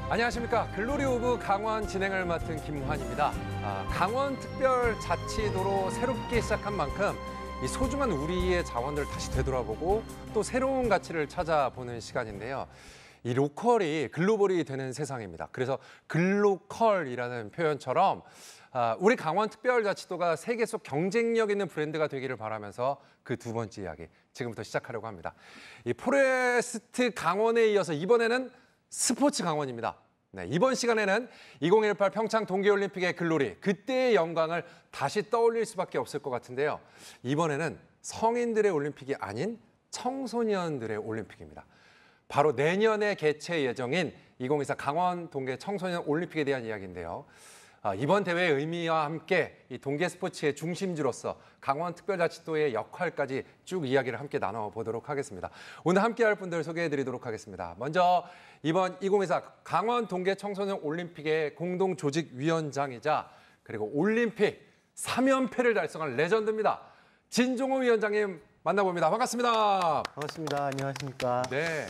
안녕하십니까. 글로리 오브 강원 진행을 맡은 김환입니다. 강원특별자치도로 새롭게 시작한 만큼 이 소중한 우리의 자원들을 다시 되돌아보고 또 새로운 가치를 찾아보는 시간인데요. 이 로컬이 글로벌이 되는 세상입니다. 그래서 글로컬이라는 표현처럼 우리 강원특별자치도가 세계 속 경쟁력 있는 브랜드가 되기를 바라면서 그 두 번째 이야기 지금부터 시작하려고 합니다. 이 포레스트 강원에 이어서 이번에는 스포츠 강원입니다. 네, 이번 시간에는 2018 평창 동계올림픽의 글로리, 그때의 영광을 다시 떠올릴 수밖에 없을 것 같은데요. 이번에는 성인들의 올림픽이 아닌 청소년들의 올림픽입니다. 바로 내년에 개최 예정인 2024 강원 동계 청소년 올림픽에 대한 이야기인데요. 이번 대회의 의미와 함께 이 동계 스포츠의 중심지로서 강원특별자치도의 역할까지 쭉 이야기를 함께 나눠보도록 하겠습니다. 오늘 함께할 분들 소개해드리도록 하겠습니다. 먼저 이번 2024 강원 동계 청소년 올림픽의 공동조직위원장이자 그리고 올림픽 3연패를 달성한 레전드입니다. 진종호 위원장님 만나봅니다. 반갑습니다. 반갑습니다. 안녕하십니까. 네.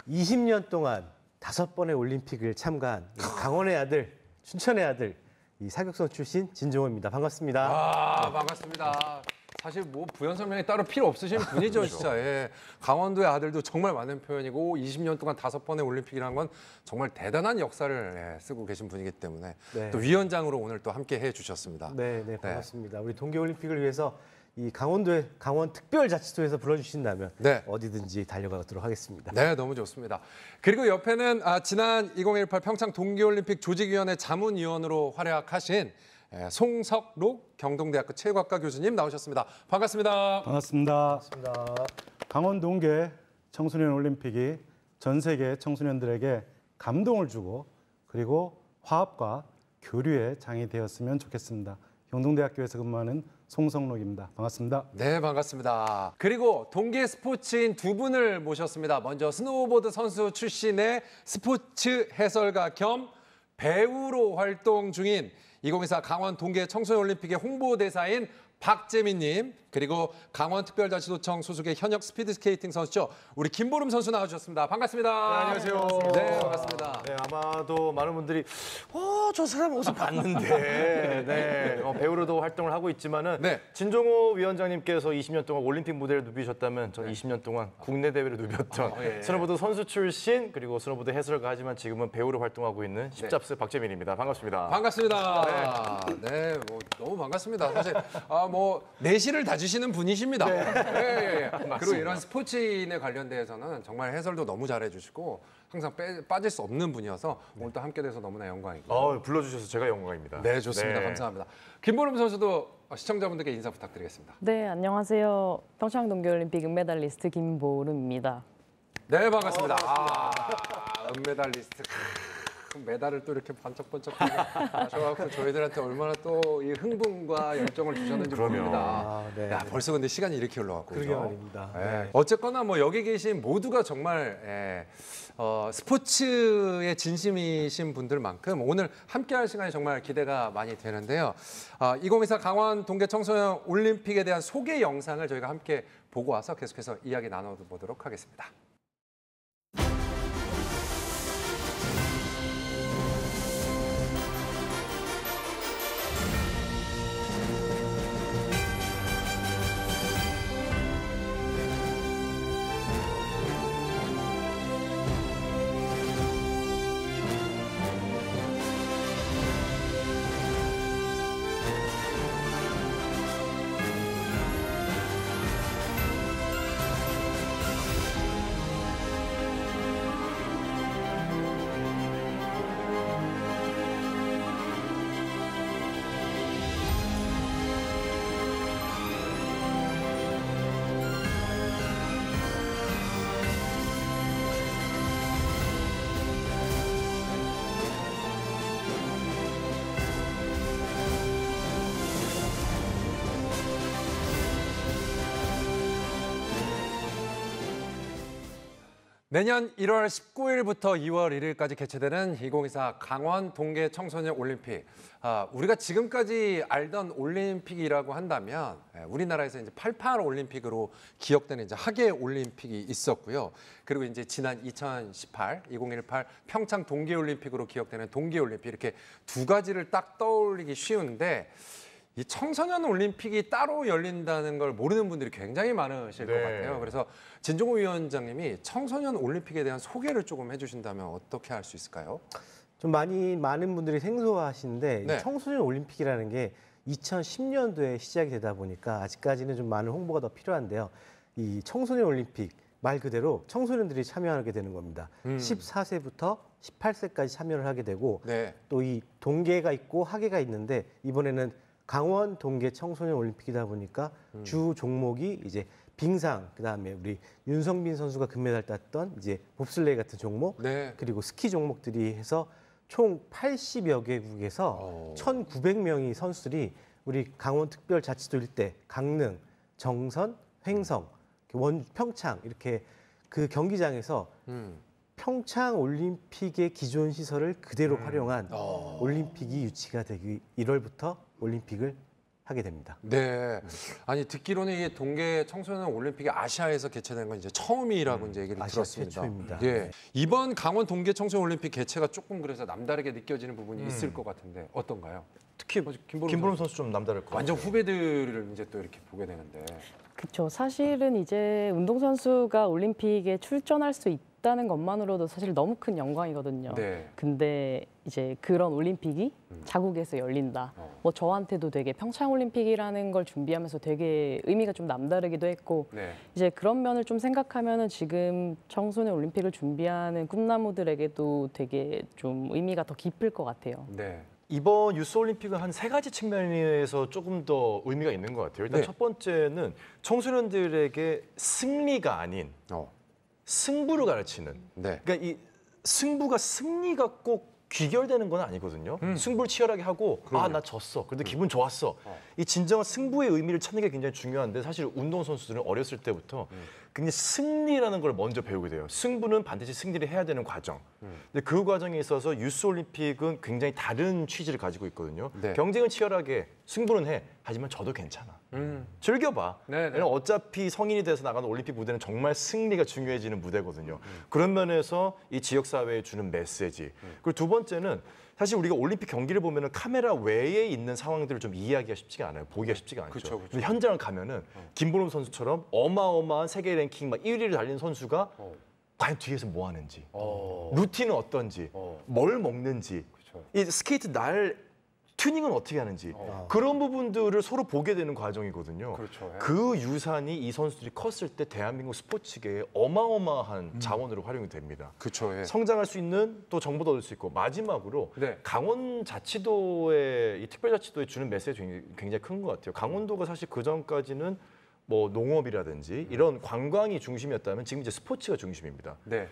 20년 동안 5번의 올림픽을 참가한 강원의 아들, 춘천의 아들, 이 사격선 출신 진종호입니다. 반갑습니다. 반갑습니다. 사실 뭐 부연 설명이 따로 필요 없으신 분이죠, 진짜. 예. 강원도의 아들도 정말 많은 표현이고 20년 동안 5번의 올림픽이라는 건 정말 대단한 역사를 쓰고 계신 분이기 때문에 또 위원장으로 오늘 또 함께 해주셨습니다. 네, 반갑습니다. 우리 동계올림픽을 위해서 이 강원도의 강원특별자치도에서 불러주신다면 어디든지 달려가도록 하겠습니다. 네, 너무 좋습니다. 그리고 옆에는 지난 2018 평창 동계올림픽 조직위원회 자문위원으로 활약하신 송석록 경동대학교 체육학과 교수님 나오셨습니다. 반갑습니다. 반갑습니다. 강원 동계 청소년 올림픽이 전 세계 청소년들에게 감동을 주고 그리고 화합과 교류의 장이 되었으면 좋겠습니다. 경동대학교에서 근무하는 송석록입니다. 반갑습니다. 네, 반갑습니다. 그리고 동계 스포츠인 두 분을 모셨습니다. 먼저 스노우보드 선수 출신의 스포츠 해설가 겸 배우로 활동 중인 2024 강원 동계 청소년 올림픽의 홍보대사인 박재민님, 그리고 강원특별자치도청 소속의 현역 스피드스케이팅 선수죠. 우리 김보름 선수 나와주셨습니다. 반갑습니다. 네, 안녕하세요. 네, 반갑습니다. 네, 아마도 많은 분들이 저 사람 어디서 봤는데 배우로도 활동을 하고 있지만은 진종호 위원장님께서 20년 동안 올림픽 무대를 누비셨다면 저는 20년 동안 국내 대회를 누볐던 스노보드 선수 출신 그리고 스노보드 해설가 하지만 지금은 배우로 활동하고 있는 십잡스 박재민입니다. 반갑습니다. 반갑습니다. 네, 뭐 너무 반갑습니다. 사실 뭐 내실을 다지시는 분이십니다. 그리고 이런 스포츠인에 관련돼서는 정말 해설도 너무 잘해주시고 항상 빠질 수 없는 분이어서 오늘 또 함께 돼서 너무나 영광이고요. 불러주셔서 제가 영광입니다. 네, 좋습니다. 감사합니다. 김보름 선수도 시청자분들께 인사 부탁드리겠습니다. 네, 안녕하세요. 평창 동계올림픽 은메달리스트 김보름입니다. 네, 반갑습니다. 은메달리스트. 메달을 또 이렇게 번쩍번쩍 하셔갖고 저희들한테 얼마나 또 이 흥분과 열정을 주셨는지 모릅니다. 벌써 근데 시간이 이렇게 흘러갔고. 그러게 말입니다. 어쨌거나 뭐 여기 계신 모두가 정말 스포츠에 진심이신 분들만큼 오늘 함께할 시간이 정말 기대가 많이 되는데요. 2024 강원 동계 청소년 올림픽에 대한 소개 영상을 저희가 함께 보고 와서 계속해서 이야기 나눠보도록 하겠습니다. 내년 1월 19일부터 2월 1일까지 개최되는 2024 강원 동계 청소년 올림픽. 우리가 지금까지 알던 올림픽이라고 한다면 우리나라에서 이제 88 올림픽으로 기억되는 이제 하계 올림픽이 있었고요. 그리고 이제 지난 2018, 2018 평창 동계 올림픽으로 기억되는 동계 올림픽 이렇게 두 가지를 딱 떠올리기 쉬운데 이 청소년 올림픽이 따로 열린다는 걸 모르는 분들이 굉장히 많으실 것 같아요. 그래서 진종호 위원장님이 청소년 올림픽에 대한 소개를 조금 해주신다면 어떻게 할 수 있을까요? 좀 많은 분들이 생소하시는데 네. 이 청소년 올림픽이라는 게 2010년도에 시작이 되다 보니까 아직까지는 좀 많은 홍보가 더 필요한데요. 이 청소년 올림픽 말 그대로 청소년들이 참여하게 되는 겁니다. 14세부터 18세까지 참여를 하게 되고 네. 또 이 동계가 있고 하계가 있는데 이번에는 강원 동계 청소년 올림픽이다 보니까 주 종목이 이제 빙상, 그다음에 우리 윤성빈 선수가 금메달 땄던 이제 봅슬레이 같은 종목, 네. 그리고 스키 종목들이 해서 총 80여 개국에서 1,900명의 선수들이 우리 강원특별자치도 일대, 강릉, 정선, 횡성, 평창 이렇게 그 경기장에서 평창 올림픽의 기존 시설을 그대로 활용한 올림픽이 유치가 되기 1월부터 올림픽을 하게 됩니다. 네. 아니 듣기로는 이게 동계 청소년 올림픽이 아시아에서 개최된 건 이제 처음이라고 이제 얘기를 아시아 들었습니다. 최초입니다. 예. 이번 강원 동계 청소년 올림픽 개최가 조금 그래서 남다르게 느껴지는 부분이 있을 것 같은데 어떤가요? 특히 김보름 선수 좀 남다를 것 같아요. 완전 후배들을 이제 또 이렇게 보게 되는데. 그렇죠. 사실은 이제 운동선수가 올림픽에 출전할 수 있다는 것만으로도 사실 너무 큰 영광이거든요. 네. 근데 이제 그런 올림픽이 자국에서 열린다. 뭐 저한테도 되게 평창 올림픽이라는 걸 준비하면서 되게 의미가 좀 남다르기도 했고 네. 이제 그런 면을 좀 생각하면은 지금 청소년 올림픽을 준비하는 꿈나무들에게도 되게 좀 의미가 더 깊을 것 같아요. 네. 이번 유스 올림픽은 한 세 가지 측면에서 조금 더 의미가 있는 것 같아요. 일단 네. 첫 번째는 청소년들에게 승리가 아닌 승부를 가르치는. 네. 그러니까 이 승부가 승리가 꼭 귀결되는 건 아니거든요. 승부를 치열하게 하고 나 졌어. 그래도 기분 좋았어. 이 진정한 승부의 의미를 찾는 게 굉장히 중요한데 사실 운동선수들은 어렸을 때부터 굉장히 승리라는 걸 먼저 배우게 돼요. 승부는 반드시 승리를 해야 되는 과정. 근데 그 과정에 있어서 유스 올림픽은 굉장히 다른 취지를 가지고 있거든요. 네. 경쟁은 치열하게 승부는 해. 하지만 져도 괜찮아. 즐겨봐. 네네. 왜냐면 어차피 성인이 돼서 나가는 올림픽 무대는 정말 승리가 중요해지는 무대거든요. 그런 면에서 이 지역사회에 주는 메시지. 그리고 두 번째는 사실 우리가 올림픽 경기를 보면은 카메라 외에 있는 상황들을 좀 이해하기가 쉽지가 않아요. 보기가 쉽지가 않죠. 그쵸, 그쵸. 근데 현장을 가면은 김보름 선수처럼 어마어마한 세계 랭킹 막 1위를 달리는 선수가 과연 뒤에서 뭐 하는지, 루틴은 어떤지, 뭘 먹는지, 이 스케이트 날 튜닝은 어떻게 하는지 그런 부분들을 서로 보게 되는 과정이거든요. 그렇죠. 예. 그 유산이 이 선수들이 컸을 때 대한민국 스포츠계에 어마어마한 자원으로 활용이 됩니다. 그렇죠. 예. 성장할 수 있는 또 정보도 얻을 수 있고 마지막으로 네. 강원자치도의 이 특별자치도에 주는 메시지 굉장히 큰 것 같아요. 강원도가 사실 그 전까지는 뭐 농업이라든지 이런 관광이 중심이었다면 지금 이제 스포츠가 중심입니다. 네.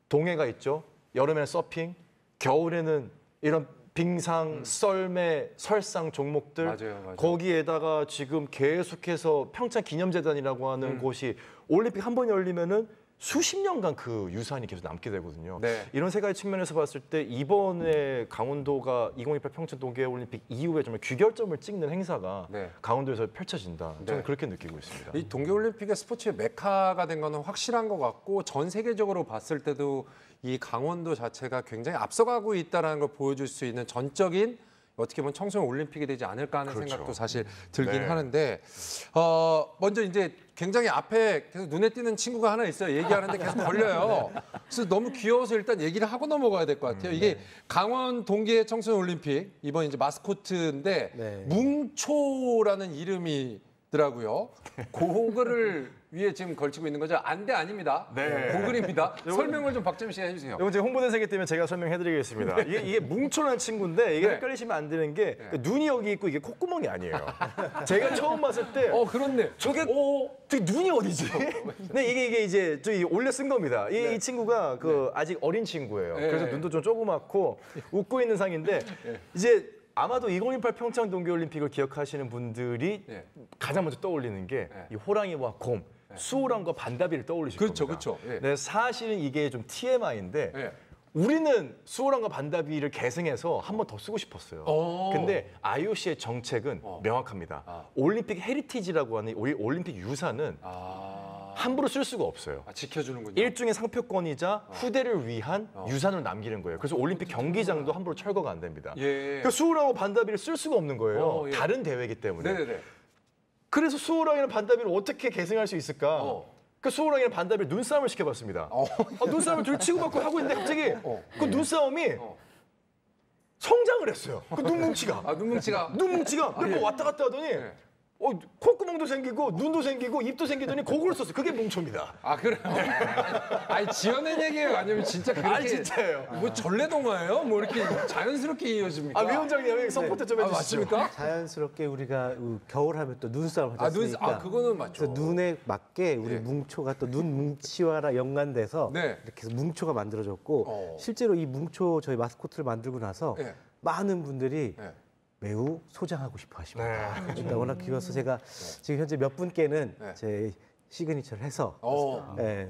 동해가 있죠. 여름에는 서핑, 겨울에는 이런 빙상, 썰매, 설상 종목들. 맞아요. 거기에다가 지금 계속해서 평창 기념재단이라고 하는 곳이 올림픽 한 번 열리면은 수십 년간 그 유산이 계속 남게 되거든요. 네. 이런 세 가지 측면에서 봤을 때 이번에 강원도가 2028 평창 동계올림픽 이후에 정말 귀결점을 찍는 행사가 네. 강원도에서 펼쳐진다. 저는 네. 그렇게 느끼고 있습니다. 이 동계올림픽의 스포츠의 메카가 된 거는 확실한 것 같고 전 세계적으로 봤을 때도 이 강원도 자체가 굉장히 앞서가고 있다는 걸 보여줄 수 있는 전적인 어떻게 보면 청소년 올림픽이 되지 않을까 하는 그렇죠. 생각도 사실 들긴 네. 하는데 먼저 이제 굉장히 앞에 계속 눈에 띄는 친구가 하나 있어요. 얘기하는데 계속 걸려요. 그래서 너무 귀여워서 일단 얘기를 하고 넘어가야 될 것 같아요. 이게 강원 동계 청소년 올림픽 이번 이제 마스코트인데 네. 뭉초라는 이름이더라고요. 그거를 위에 지금 걸치고 있는 거죠? 아닙니다. 네. 고글입니다. 설명을 좀 박재민 씨가 해주세요. 이건 제 홍보대사이기 때문에 제가 설명해드리겠습니다. 이게 뭉초라는 친구인데 이게 네. 헷갈리시면 안 되는 게 눈이 여기 있고 이게 콧구멍이 아니에요. 제가 처음 봤을 때 그렇네. 저게 되게 눈이 어디지? 네, 이게 이제 저기 올려 쓴 겁니다. 이 친구가 아직 어린 친구예요. 네. 그래서 눈도 좀 조그맣고 웃고 있는 상인데 이제 아마도 2028 평창 동계올림픽을 기억하시는 분들이 네. 가장 먼저 떠올리는 게 네. 이 호랑이와 곰. 수호랑과 반다비를 떠올리실 그렇죠, 겁니다. 그렇죠. 예. 네, 사실은 이게 좀 TMI인데 예. 우리는 수호랑과 반다비를 계승해서 한 번 더 쓰고 싶었어요. 근데 IOC의 정책은 명확합니다. 올림픽 헤리티지라고 하는 올림픽 유산은 함부로 쓸 수가 없어요. 지켜주는군요. 일종의 상표권이자 후대를 위한 유산을 남기는 거예요. 그래서 올림픽 경기장도 함부로 철거가 안 됩니다. 예. 그러니까 수호랑과 반다비를 쓸 수가 없는 거예요. 예. 다른 대회이기 때문에. 네네네. 그래서 수호랑이랑 반다비를 어떻게 계승할 수 있을까? 그 수호랑이랑 반다비를 눈싸움을 시켜봤습니다. 눈싸움을 둘이 치고받고 하고 있는데 갑자기 그 눈싸움이 성장을 했어요. 그 눈뭉치가. 눈뭉치가. 그리고 왔다 갔다 하더니 콧구멍도 생기고 눈도 생기고 입도 생기더니 그걸 썼어요. 그게 뭉초입니다. 아 그래요? 아니 지어낸 얘기예요? 아니면 진짜 그렇게? 아니 진짜예요. 뭐 전래동화예요? 뭐 이렇게 자연스럽게 이어집니까? 위원장님 서포트 좀 해주시죠. 맞습니까? 자연스럽게 우리가 겨울하면 또 눈싸움을 하지 않습니까? 그거는 맞죠. 그래서 눈에 맞게 우리 예. 뭉초가 또 눈 뭉치와 연관돼서 네. 이렇게 해서 뭉초가 만들어졌고 실제로 이 뭉초 저희 마스코트를 만들고 나서 예. 많은 분들이 예. 매우 소장하고 싶어 하십니다. 네. 그러니까 워낙 귀여워서 제가 지금 현재 몇 분께는 네. 제 시그니처를 해서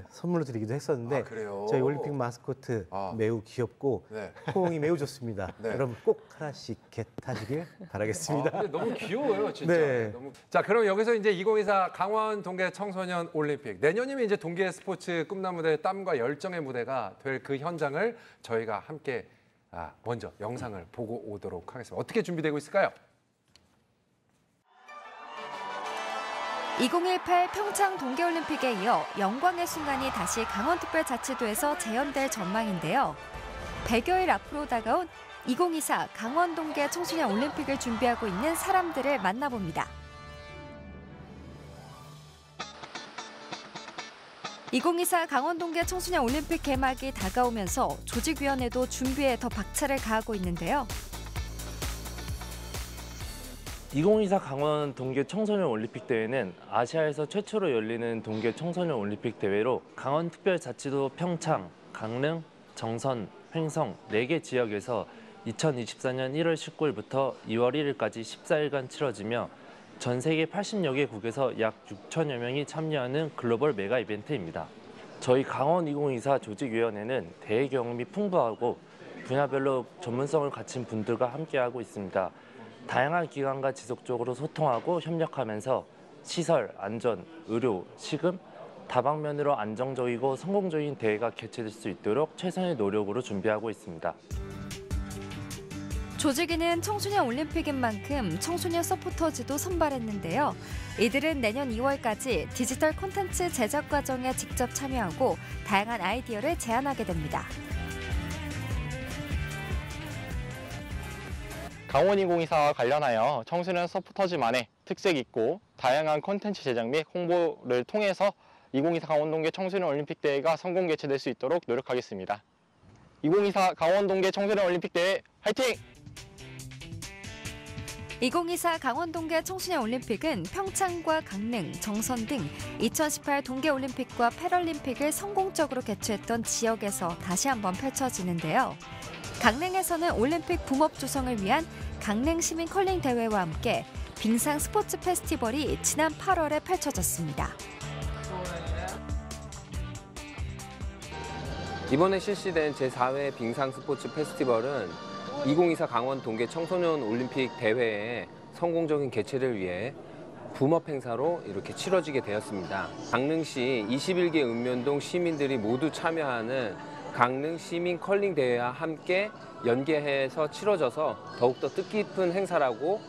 선물로 드리기도 했었는데 아, 그래요? 저희 올림픽 마스코트 매우 귀엽고 네. 호응이 매우 좋습니다. 네. 여러분 꼭 하나씩 겟하시길 바라겠습니다. 근데 너무 귀여워요, 진짜. 네. 자, 그럼 여기서 이제 2024 강원 동계 청소년 올림픽 내년이면 이제 동계 스포츠 꿈나무대 땀과 열정의 무대가 될 그 현장을 저희가 함께 먼저 영상을 보고 오도록 하겠습니다. 어떻게 준비되고 있을까요? 2018 평창 동계올림픽에 이어 영광의 순간이 다시 강원특별자치도에서 재현될 전망인데요. 100여일 앞으로 다가온 2024 강원 동계 청소년 올림픽을 준비하고 있는 사람들을 만나봅니다. 2024 강원 동계 청소년 올림픽 개막이 다가오면서 조직위원회도 준비에 더 박차를 가하고 있는데요. 2024 강원 동계 청소년 올림픽 대회는 아시아에서 최초로 열리는 동계 청소년 올림픽 대회로 강원특별자치도 평창, 강릉, 정선, 횡성 4개 지역에서 2024년 1월 19일부터 2월 1일까지 14일간 치러지며 전 세계 80여 개국에서 약 6천여 명이 참여하는 글로벌 메가 이벤트입니다. 저희 강원 2024 조직위원회는 대회 경험이 풍부하고 분야별로 전문성을 갖춘 분들과 함께하고 있습니다. 다양한 기관과 지속적으로 소통하고 협력하면서 시설, 안전, 의료, 식음, 다방면으로 안정적이고 성공적인 대회가 개최될 수 있도록 최선의 노력으로 준비하고 있습니다. 조직위는 청소년 올림픽인 만큼 청소년 서포터즈도 선발했는데요. 이들은 내년 2월까지 디지털 콘텐츠 제작 과정에 직접 참여하고 다양한 아이디어를 제안하게 됩니다. 강원 2024와 관련하여 청소년 서포터즈만의 특색 있고 다양한 콘텐츠 제작 및 홍보를 통해서 2024 강원동계 청소년 올림픽 대회가 성공 개최될 수 있도록 노력하겠습니다. 2024 강원동계 청소년 올림픽 대회 화이팅! 2024 강원동계 청소년 올림픽은 평창과 강릉, 정선 등 2018 동계올림픽과 패럴림픽을 성공적으로 개최했던 지역에서 다시 한번 펼쳐지는데요. 강릉에서는 올림픽 붐업 조성을 위한 강릉 시민 컬링 대회와 함께 빙상 스포츠 페스티벌이 지난 8월에 펼쳐졌습니다. 이번에 실시된 제4회 빙상 스포츠 페스티벌은 2024 강원 동계 청소년 올림픽 대회의 성공적인 개최를 위해 붐업 행사로 이렇게 치러지게 되었습니다. 강릉시 21개 읍면동 시민들이 모두 참여하는 강릉 시민 컬링 대회와 함께 연계해서 치러져서 더욱더 뜻깊은 행사라고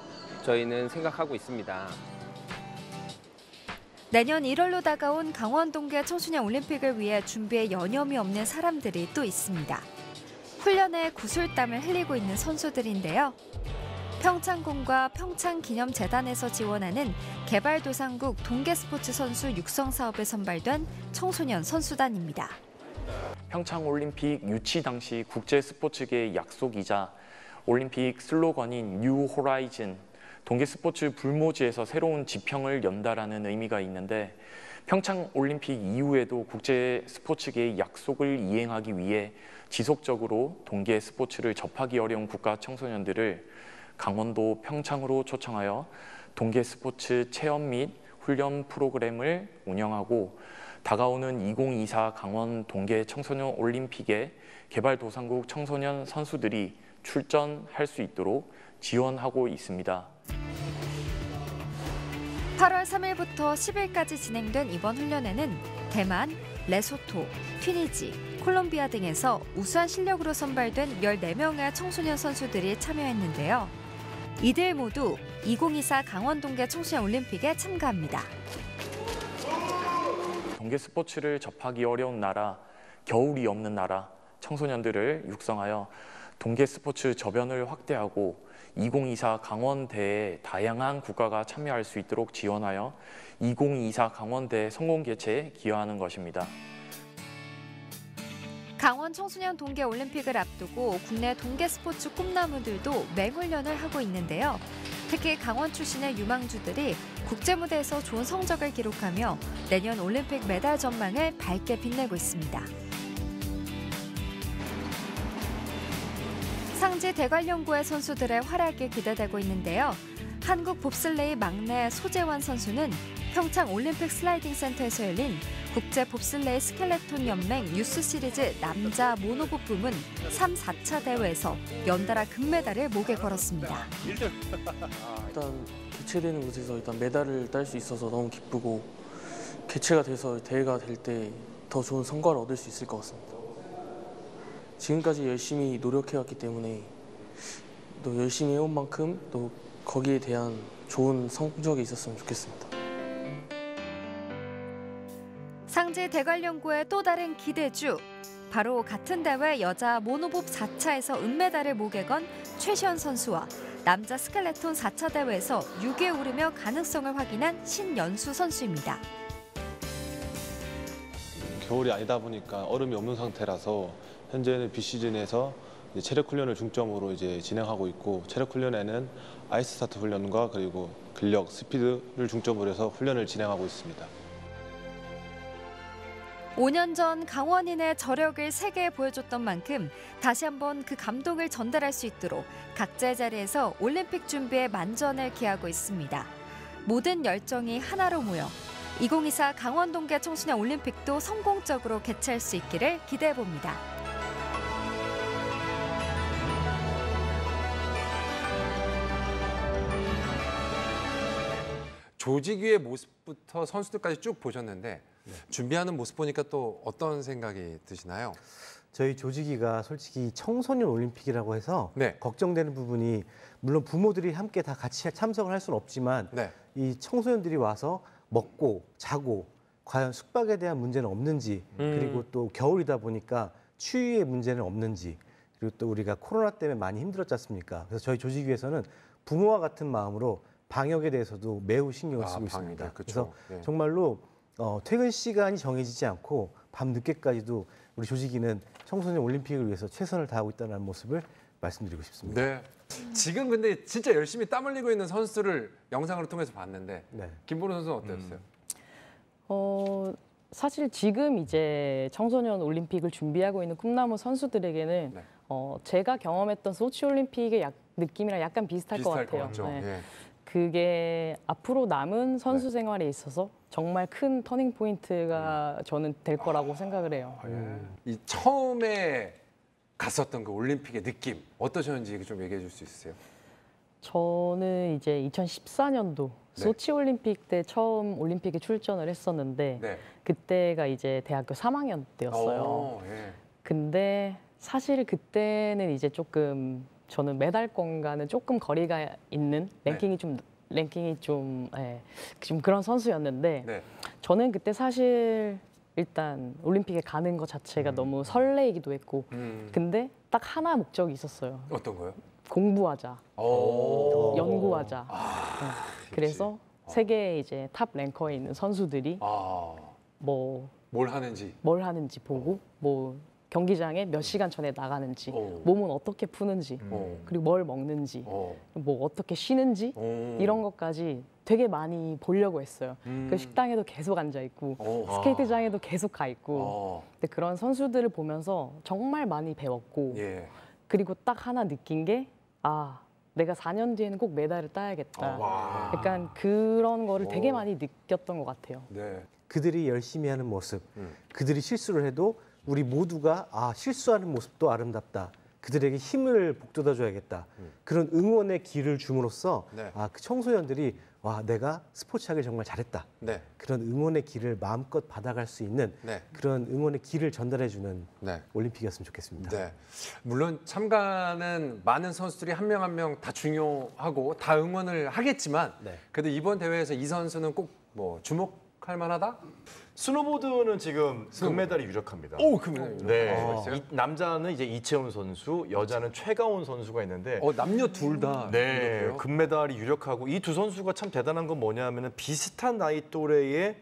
저희는 생각하고 있습니다. 내년 1월로 다가온 강원 동계 청소년 올림픽을 위해 준비에 여념이 없는 사람들이 또 있습니다. 훈련에 구슬땀을 흘리고 있는 선수들인데요. 평창군과 평창기념재단에서 지원하는 개발도상국 동계스포츠 선수 육성 사업에 선발된 청소년 선수단입니다. 평창올림픽 유치 당시 국제스포츠계의 약속이자 올림픽 슬로건인 뉴 호라이즌, 동계스포츠 불모지에서 새로운 지평을 연다라는 의미가 있는데 평창올림픽 이후에도 국제스포츠계의 약속을 이행하기 위해 지속적으로 동계스포츠를 접하기 어려운 국가 청소년들을 강원도 평창으로 초청하여 동계스포츠 체험 및 훈련 프로그램을 운영하고 다가오는 2024 강원 동계 청소년 올림픽에 개발도상국 청소년 선수들이 출전할 수 있도록 지원하고 있습니다. 8월 3일부터 10일까지 진행된 이번 훈련에는 대만, 레소토, 튀니지, 콜롬비아 등에서 우수한 실력으로 선발된 14명의 청소년 선수들이 참여했는데요. 이들 모두 2024 강원 동계 청소년 올림픽에 참가합니다. 동계 스포츠를 접하기 어려운 나라, 겨울이 없는 나라, 청소년들을 육성하여 동계 스포츠 저변을 확대하고 2024 강원대에 다양한 국가가 참여할 수 있도록 지원하여 2024 강원대 성공 개최에 기여하는 것입니다. 강원 청소년 동계 올림픽을 앞두고 국내 동계 스포츠 꿈나무들도 맹훈련을 하고 있는데요. 특히 강원 출신의 유망주들이 국제 무대에서 좋은 성적을 기록하며 내년 올림픽 메달 전망을 밝게 빛내고 있습니다. 상지 대관연구회 선수들의 활약이 기대되고 있는데요. 한국 봅슬레이 막내 소재환 선수는 평창 올림픽 슬라이딩 센터에서 열린 국제 봅슬레이 스켈레톤 연맹 유스 시리즈 남자 모노봅 부문 3, 4차 대회에서 연달아 금메달을 목에 걸었습니다. 일단 개최되는 곳에서 일단 메달을 딸 수 있어서 너무 기쁘고 개최가 돼서 대회가 될 때 더 좋은 성과를 얻을 수 있을 것 같습니다. 지금까지 열심히 노력해왔기 때문에 또 열심히 해온 만큼 또 거기에 대한 좋은 성적이 있었으면 좋겠습니다. 상지 대관연구의 또 다른 기대주. 바로 같은 대회 여자 모노봅 4차에서 은메달을 목에 건 최시현 선수와 남자 스켈레톤 4차 대회에서 6위에 오르며 가능성을 확인한 신연수 선수입니다. 겨울이 아니다 보니까 얼음이 없는 상태라서 현재는 비시즌에서 체력 훈련을 중점으로 이제 진행하고 있고 체력 훈련에는 아이스 스타트 훈련과 그리고 근력, 스피드를 중점으로 해서 훈련을 진행하고 있습니다. 5년 전 강원인의 저력을 세계에 보여줬던 만큼 다시 한번 그 감동을 전달할 수 있도록 각자의 자리에서 올림픽 준비에 만전을 기하고 있습니다. 모든 열정이 하나로 모여 2024 강원 동계 청소년 올림픽도 성공적으로 개최할 수 있기를 기대해봅니다. 조직위의 모습부터 선수들까지 쭉 보셨는데 준비하는 모습 보니까 또 어떤 생각이 드시나요? 저희 조직위가 솔직히 청소년 올림픽이라고 해서 네. 걱정되는 부분이 물론 부모들이 함께 다 같이 참석을 할 수는 없지만 네. 이 청소년들이 와서 먹고 자고 과연 숙박에 대한 문제는 없는지 그리고 또 겨울이다 보니까 추위의 문제는 없는지 그리고 또 우리가 코로나 때문에 많이 힘들었지 않습니까? 그래서 저희 조직위에서는 부모와 같은 마음으로 방역에 대해서도 매우 신경을 쓰고 있습니다. 그래서 네. 정말로 퇴근 시간이 정해지지 않고 밤 늦게까지도 우리 조직위는 청소년 올림픽을 위해서 최선을 다하고 있다는 모습을 말씀드리고 싶습니다. 네. 지금 근데 진짜 열심히 땀 흘리고 있는 선수를 영상으로 통해서 봤는데 네. 김보루 선수는 어떠셨어요? 사실 지금 이제 청소년 올림픽을 준비하고 있는 꿈나무 선수들에게는 네. 제가 경험했던 소치 올림픽의 느낌이랑 약간 비슷할 것 같아요. 네. 예. 그게 앞으로 남은 선수 생활에 있어서 정말 큰 터닝 포인트가 저는 될 거라고 생각을 해요. 이 처음에 갔었던 그 올림픽의 느낌 어떠셨는지 좀 얘기해 줄 수 있으세요? 저는 이제 2014년도 소치 올림픽 때 처음 올림픽에 출전을 했었는데 네. 그때가 이제 대학교 3학년 때였어요. 예. 근데 사실 그때는 이제 조금 저는 메달권과는 조금 거리가 있는 랭킹이 좀 그런 선수였는데 네. 저는 그때 사실 일단 올림픽에 가는 것 자체가 너무 설레이기도 했고 근데 딱 하나 목적이 있었어요. 어떤 거요? 공부하자, 연구하자. 네. 그래서 그치. 세계 이제 탑 랭커에 있는 선수들이 뭘 하는지 보고 뭐 경기장에 몇 시간 전에 나가는지, 몸은 어떻게 푸는지, 그리고 뭘 먹는지, 뭐 어떻게 쉬는지 이런 것까지 되게 많이 보려고 했어요. 그 식당에도 계속 앉아 있고 스케이트장에도 계속 가 있고 근데 그런 선수들을 보면서 정말 많이 배웠고 그리고 딱 하나 느낀 게 내가 4년 뒤에는 꼭 메달을 따야겠다. 약간 그런 거를 되게 많이 느꼈던 것 같아요. 네. 그들이 열심히 하는 모습, 그들이 실수를 해도 우리 모두가 실수하는 모습도 아름답다. 그들에게 힘을 북돋아줘야겠다. 그런 응원의 기를 줌으로써 네. 그 청소년들이 내가 스포츠하길 정말 잘했다. 네. 그런 응원의 기를 마음껏 받아갈 수 있는 네. 그런 응원의 기를 전달해주는 네. 올림픽이었으면 좋겠습니다. 네. 물론 참가하는 많은 선수들이 한 명 한 명 다 중요하고 다 응원을 하겠지만 네. 그래도 이번 대회에서 이 선수는 꼭 뭐 주목할 만하다? 스노보드는 지금 금메달이 유력합니다. 오, 금메달. 네. 남자는 이제 이채훈 선수, 여자는 최가온 선수가 있는데 남녀 둘 다. 네, 금메달이 유력하고 이 두 선수가 참 대단한 건 뭐냐면은 비슷한 나이 또래의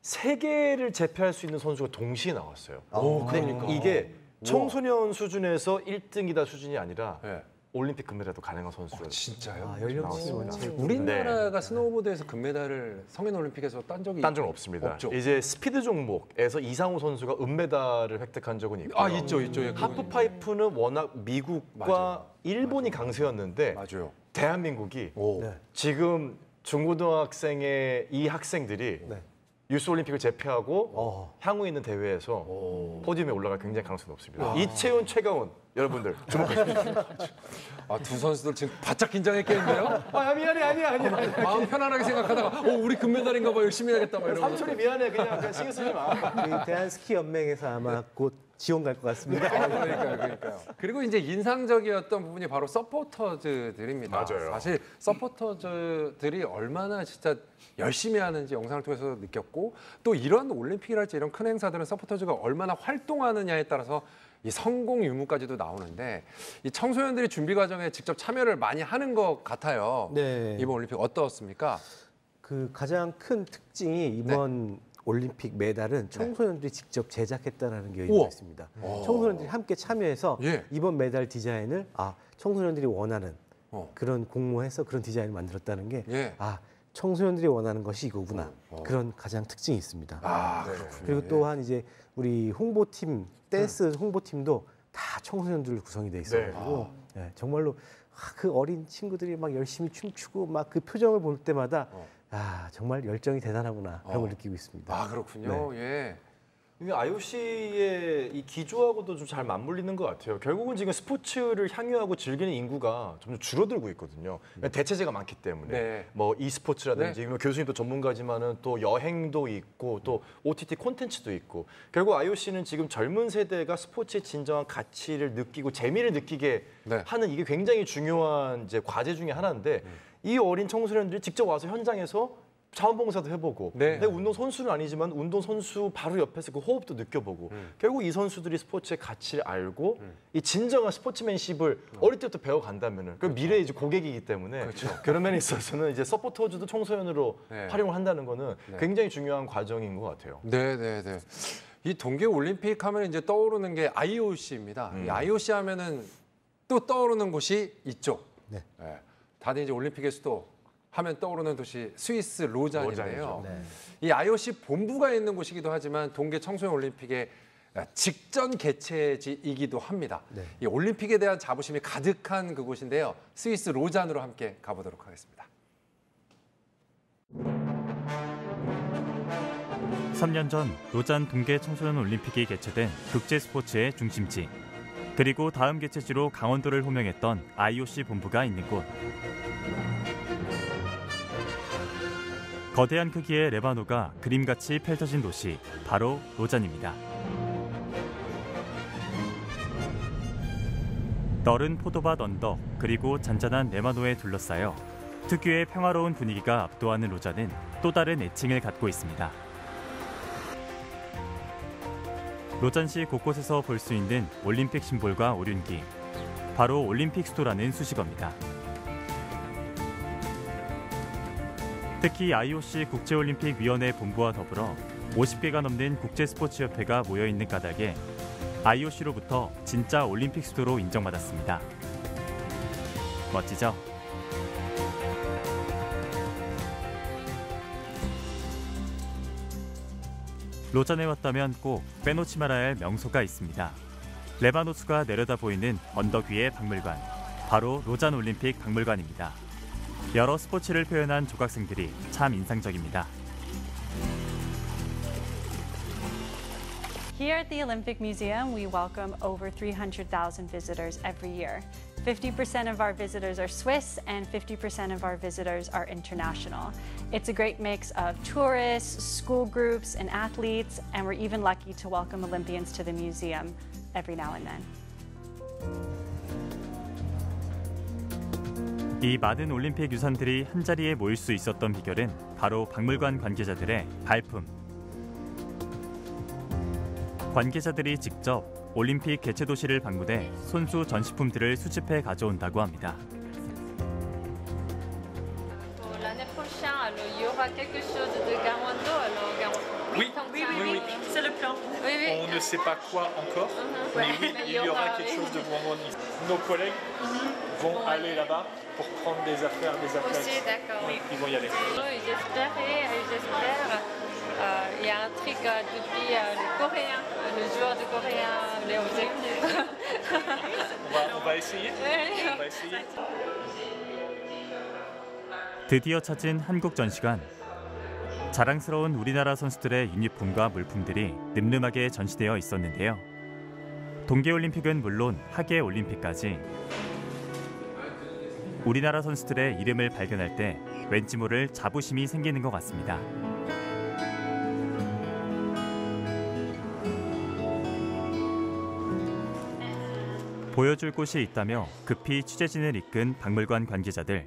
세계를 제패할 수 있는 선수가 동시에 나왔어요. 그러니까 이게 청소년 수준에서 1등이다 수준이 아니라 네. 올림픽 금메달도 가능한 선수가 진짜요? 연령층이 원체 우리나라가 스노우보드에서 금메달을 성인 올림픽에서 딴 적이 없습니다. 없죠. 이제 스피드 종목에서 이상우 선수가 은메달을 획득한 적은 있고요. 있죠. 하프파이프는 워낙 미국과 일본이 강세였는데 맞아요. 대한민국이 네. 지금 중고등학생의 이 학생들이 유스 올림픽을 제패하고 향후 있는 대회에서 포디움에 올라갈 굉장히 가능성이 높습니다. 이채훈, 최가온 여러분들 주목하십시오. 두 선수들 지금 바짝 긴장했겠는데요? 미안해, 아니야. 마음 편안하게 생각하다가 우리 금메달인가 봐 열심히 해야겠다 막 이러고. 삼촌이 미안해, 그냥 신경 쓰지 마. 대한 스키 연맹에서 아마 곧 지원 갈 것 같습니다. 그러니까요. 그리고 이제 인상적이었던 부분이 바로 서포터즈들입니다. 맞아요. 사실 서포터즈들이 얼마나 진짜 열심히 하는지 영상을 통해서 느꼈고 또 이런 올림픽이랄지 이런 큰 행사들은 서포터즈가 얼마나 활동하느냐에 따라서 이 성공 유무까지도 나오는데 이 청소년들이 준비 과정에 직접 참여를 많이 하는 것 같아요. 네. 이번 올림픽 어떻습니까? 그 가장 큰 특징이 이번 올림픽 메달은 청소년들이 직접 제작했다는 게 의미가 있습니다. 청소년들이 함께 참여해서 이번 메달 디자인을 청소년들이 원하는 그런 공모해서 그런 디자인을 만들었다는 게 청소년들이 원하는 것이 이거구나. 그런 가장 특징이 있습니다. 그리고 또한 이제 우리 홍보팀, 댄스 홍보팀도 다 청소년들 구성이 돼 있어가지고 정말로 그 어린 친구들이 막 열심히 춤추고 막 그 표정을 볼 때마다 정말 열정이 대단하구나 그런 걸 느끼고 있습니다. 그렇군요. 이게 IOC의 이 기조하고도 좀 잘 맞물리는 것 같아요. 결국은 지금 스포츠를 향유하고 즐기는 인구가 점점 줄어들고 있거든요. 대체제가 많기 때문에 뭐 e스포츠라든지 교수님도 전문가지만은 또 여행도 있고 또 OTT 콘텐츠도 있고 결국 IOC는 지금 젊은 세대가 스포츠의 진정한 가치를 느끼고 재미를 느끼게 하는 이게 굉장히 중요한 이제 과제 중에 하나인데 이 어린 청소년들이 직접 와서 현장에서 자원봉사도 해보고 내가 운동선수는 아니지만 운동선수 바로 옆에서 그 호흡도 느껴보고 결국 이 선수들이 스포츠의 가치를 알고 이 진정한 스포츠맨십을 어릴 때부터 배워간다면은 그 미래의 이제 고객이기 때문에 그런 면에 있어서는 이제 서포터즈도 청소년으로 활용을 한다는 거는 굉장히 중요한 과정인 것 같아요. 네네네. 이 동계 올림픽 하면 이제 떠오르는 게 IOC입니다. 이 IOC 하면은 또 떠오르는 곳이 있죠. 다들 이제 올림픽의 수도 하면 떠오르는 도시 스위스 로잔인데요. 이 IOC 본부가 있는 곳이기도 하지만 동계 청소년 올림픽의 직전 개최지이기도 합니다. 이 올림픽에 대한 자부심이 가득한 그곳인데요. 스위스 로잔으로 함께 가보도록 하겠습니다. 3년 전 로잔 동계 청소년 올림픽이 개최된 국제 스포츠의 중심지. 그리고 다음 개최지로 강원도를 호명했던 IOC 본부가 있는 곳. 거대한 크기의 레바노가 그림같이 펼쳐진 도시, 바로 로잔입니다. 넓은 포도밭 언덕, 그리고 잔잔한 레바노에 둘러싸여 특유의 평화로운 분위기가 압도하는 로잔은 또 다른 애칭을 갖고 있습니다. 로잔시 곳곳에서 볼 수 있는 올림픽 심볼과 오륜기, 바로 올림픽 수도라는 수식어입니다. 특히 IOC 국제올림픽위원회 본부와 더불어 50개가 넘는 국제스포츠협회가 모여있는 까닭에 IOC로부터 진짜 올림픽 수도로 인정받았습니다. 멋지죠? 로잔에 왔다면 꼭 빼놓지 말아야 할 명소가 있습니다. 레바노스가 내려다 보이는 언덕 위의 박물관, 바로 로잔 올림픽 박물관입니다. 여러 스포츠를 표현한 조각상들이 참 인상적입니다. Here at the Olympic Museum, we welcome over 300,000 visitors every year. 50% of our visitors are Swiss and 50% of our visitors are international. It's a great mix of tourists, school groups, and athletes, and we're even lucky to welcome Olympians to the museum every now and then. 이 많은 올림픽 유산들이 한자리에 모일 수 있었던 비결은 바로 박물관 관계자들의 발품. 관계자들이 직접 올림픽 개최 도시를 방문해 손수 전시품들을 수집해 가져온다고 합니다. L'année prochaine, il y aura quelque chose de Garondo. Oui, c'est le plan. On ne sait pas quoi encore, mais oui, il y aura quelque chose de Guangwani. Nos collègues vont aller là-bas pour prendre des affaires, des athlètes. Aussi, d'accord. Oui, ils vont y aller. J'espère. Il y a un truc depuis le coréen, le joueur de coréen, Léo Zheng. On va essayer. On va essayer. 드디어 찾은 한국 전시관. 자랑스러운 우리나라 선수들의 유니폼과 물품들이 늠름하게 전시되어 있었는데요. 동계올림픽은 물론 하계올림픽까지 우리나라 선수들의 이름을 발견할 때 왠지 모를 자부심이 생기는 것 같습니다. 보여줄 곳이 있다며 급히 취재진을 이끈 박물관 관계자들.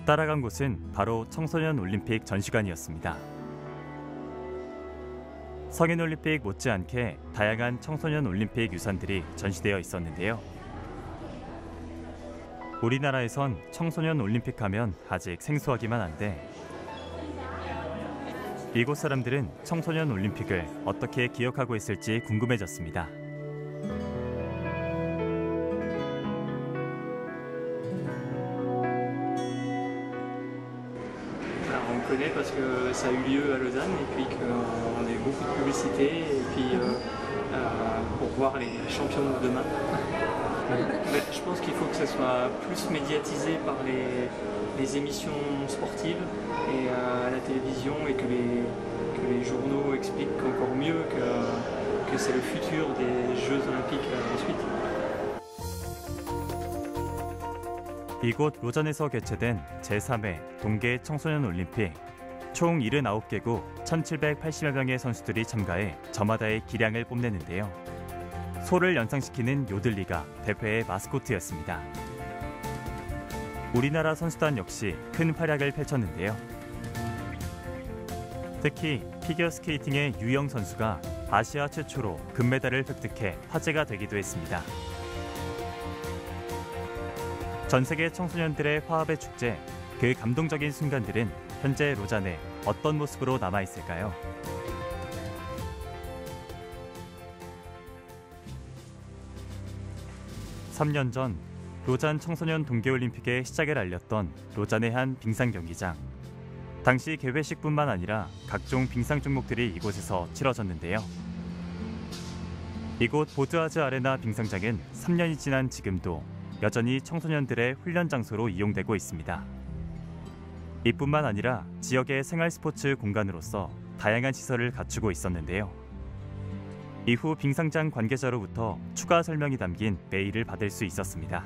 따라간 곳은 바로 청소년 올림픽 전시관이었습니다. 성인 올림픽 못지않게 다양한 청소년 올림픽 유산들이 전시되어 있었는데요. 우리나라에선 청소년 올림픽 하면 아직 생소하기만 한데 이곳 사람들은 청소년 올림픽을 어떻게 기억하고 있을지 궁금해졌습니다. On connaît parce que ça a eu lieu à Lausanne et puis qu'on a eu beaucoup de publicité et puis pour voir les champions de demain. Mais je pense qu'il faut que ça soit plus médiatisé par les émissions sportives et à la télévision et que les journaux expliquent encore mieux que c'est le futur des Jeux Olympiques ensuite. 이곳 로잔에서 개최된 제3회 동계 청소년 올림픽. 총 79개국 1,780여 명의 선수들이 참가해 저마다의 기량을 뽐내는데요. 소를 연상시키는 요들리가 대회의 마스코트였습니다. 우리나라 선수단 역시 큰 활약을 펼쳤는데요. 특히 피겨스케이팅의 유영 선수가 아시아 최초로 금메달을 획득해 화제가 되기도 했습니다. 전 세계 청소년들의 화합의 축제, 그 감동적인 순간들은 현재 로잔에 어떤 모습으로 남아있을까요? (3년) 전 로잔 청소년 동계올림픽의 시작을 알렸던 로잔의 한 빙상 경기장. 당시 개회식뿐만 아니라 각종 빙상 종목들이 이곳에서 치러졌는데요. 이곳 보드아즈 아레나 빙상장은 3년이 지난 지금도 여전히 청소년들의 훈련 장소로 이용되고 있습니다. 이뿐만 아니라 지역의 생활 스포츠 공간으로서 다양한 시설을 갖추고 있었는데요. 이후 빙상장 관계자로부터 추가 설명이 담긴 메일을 받을 수 있었습니다.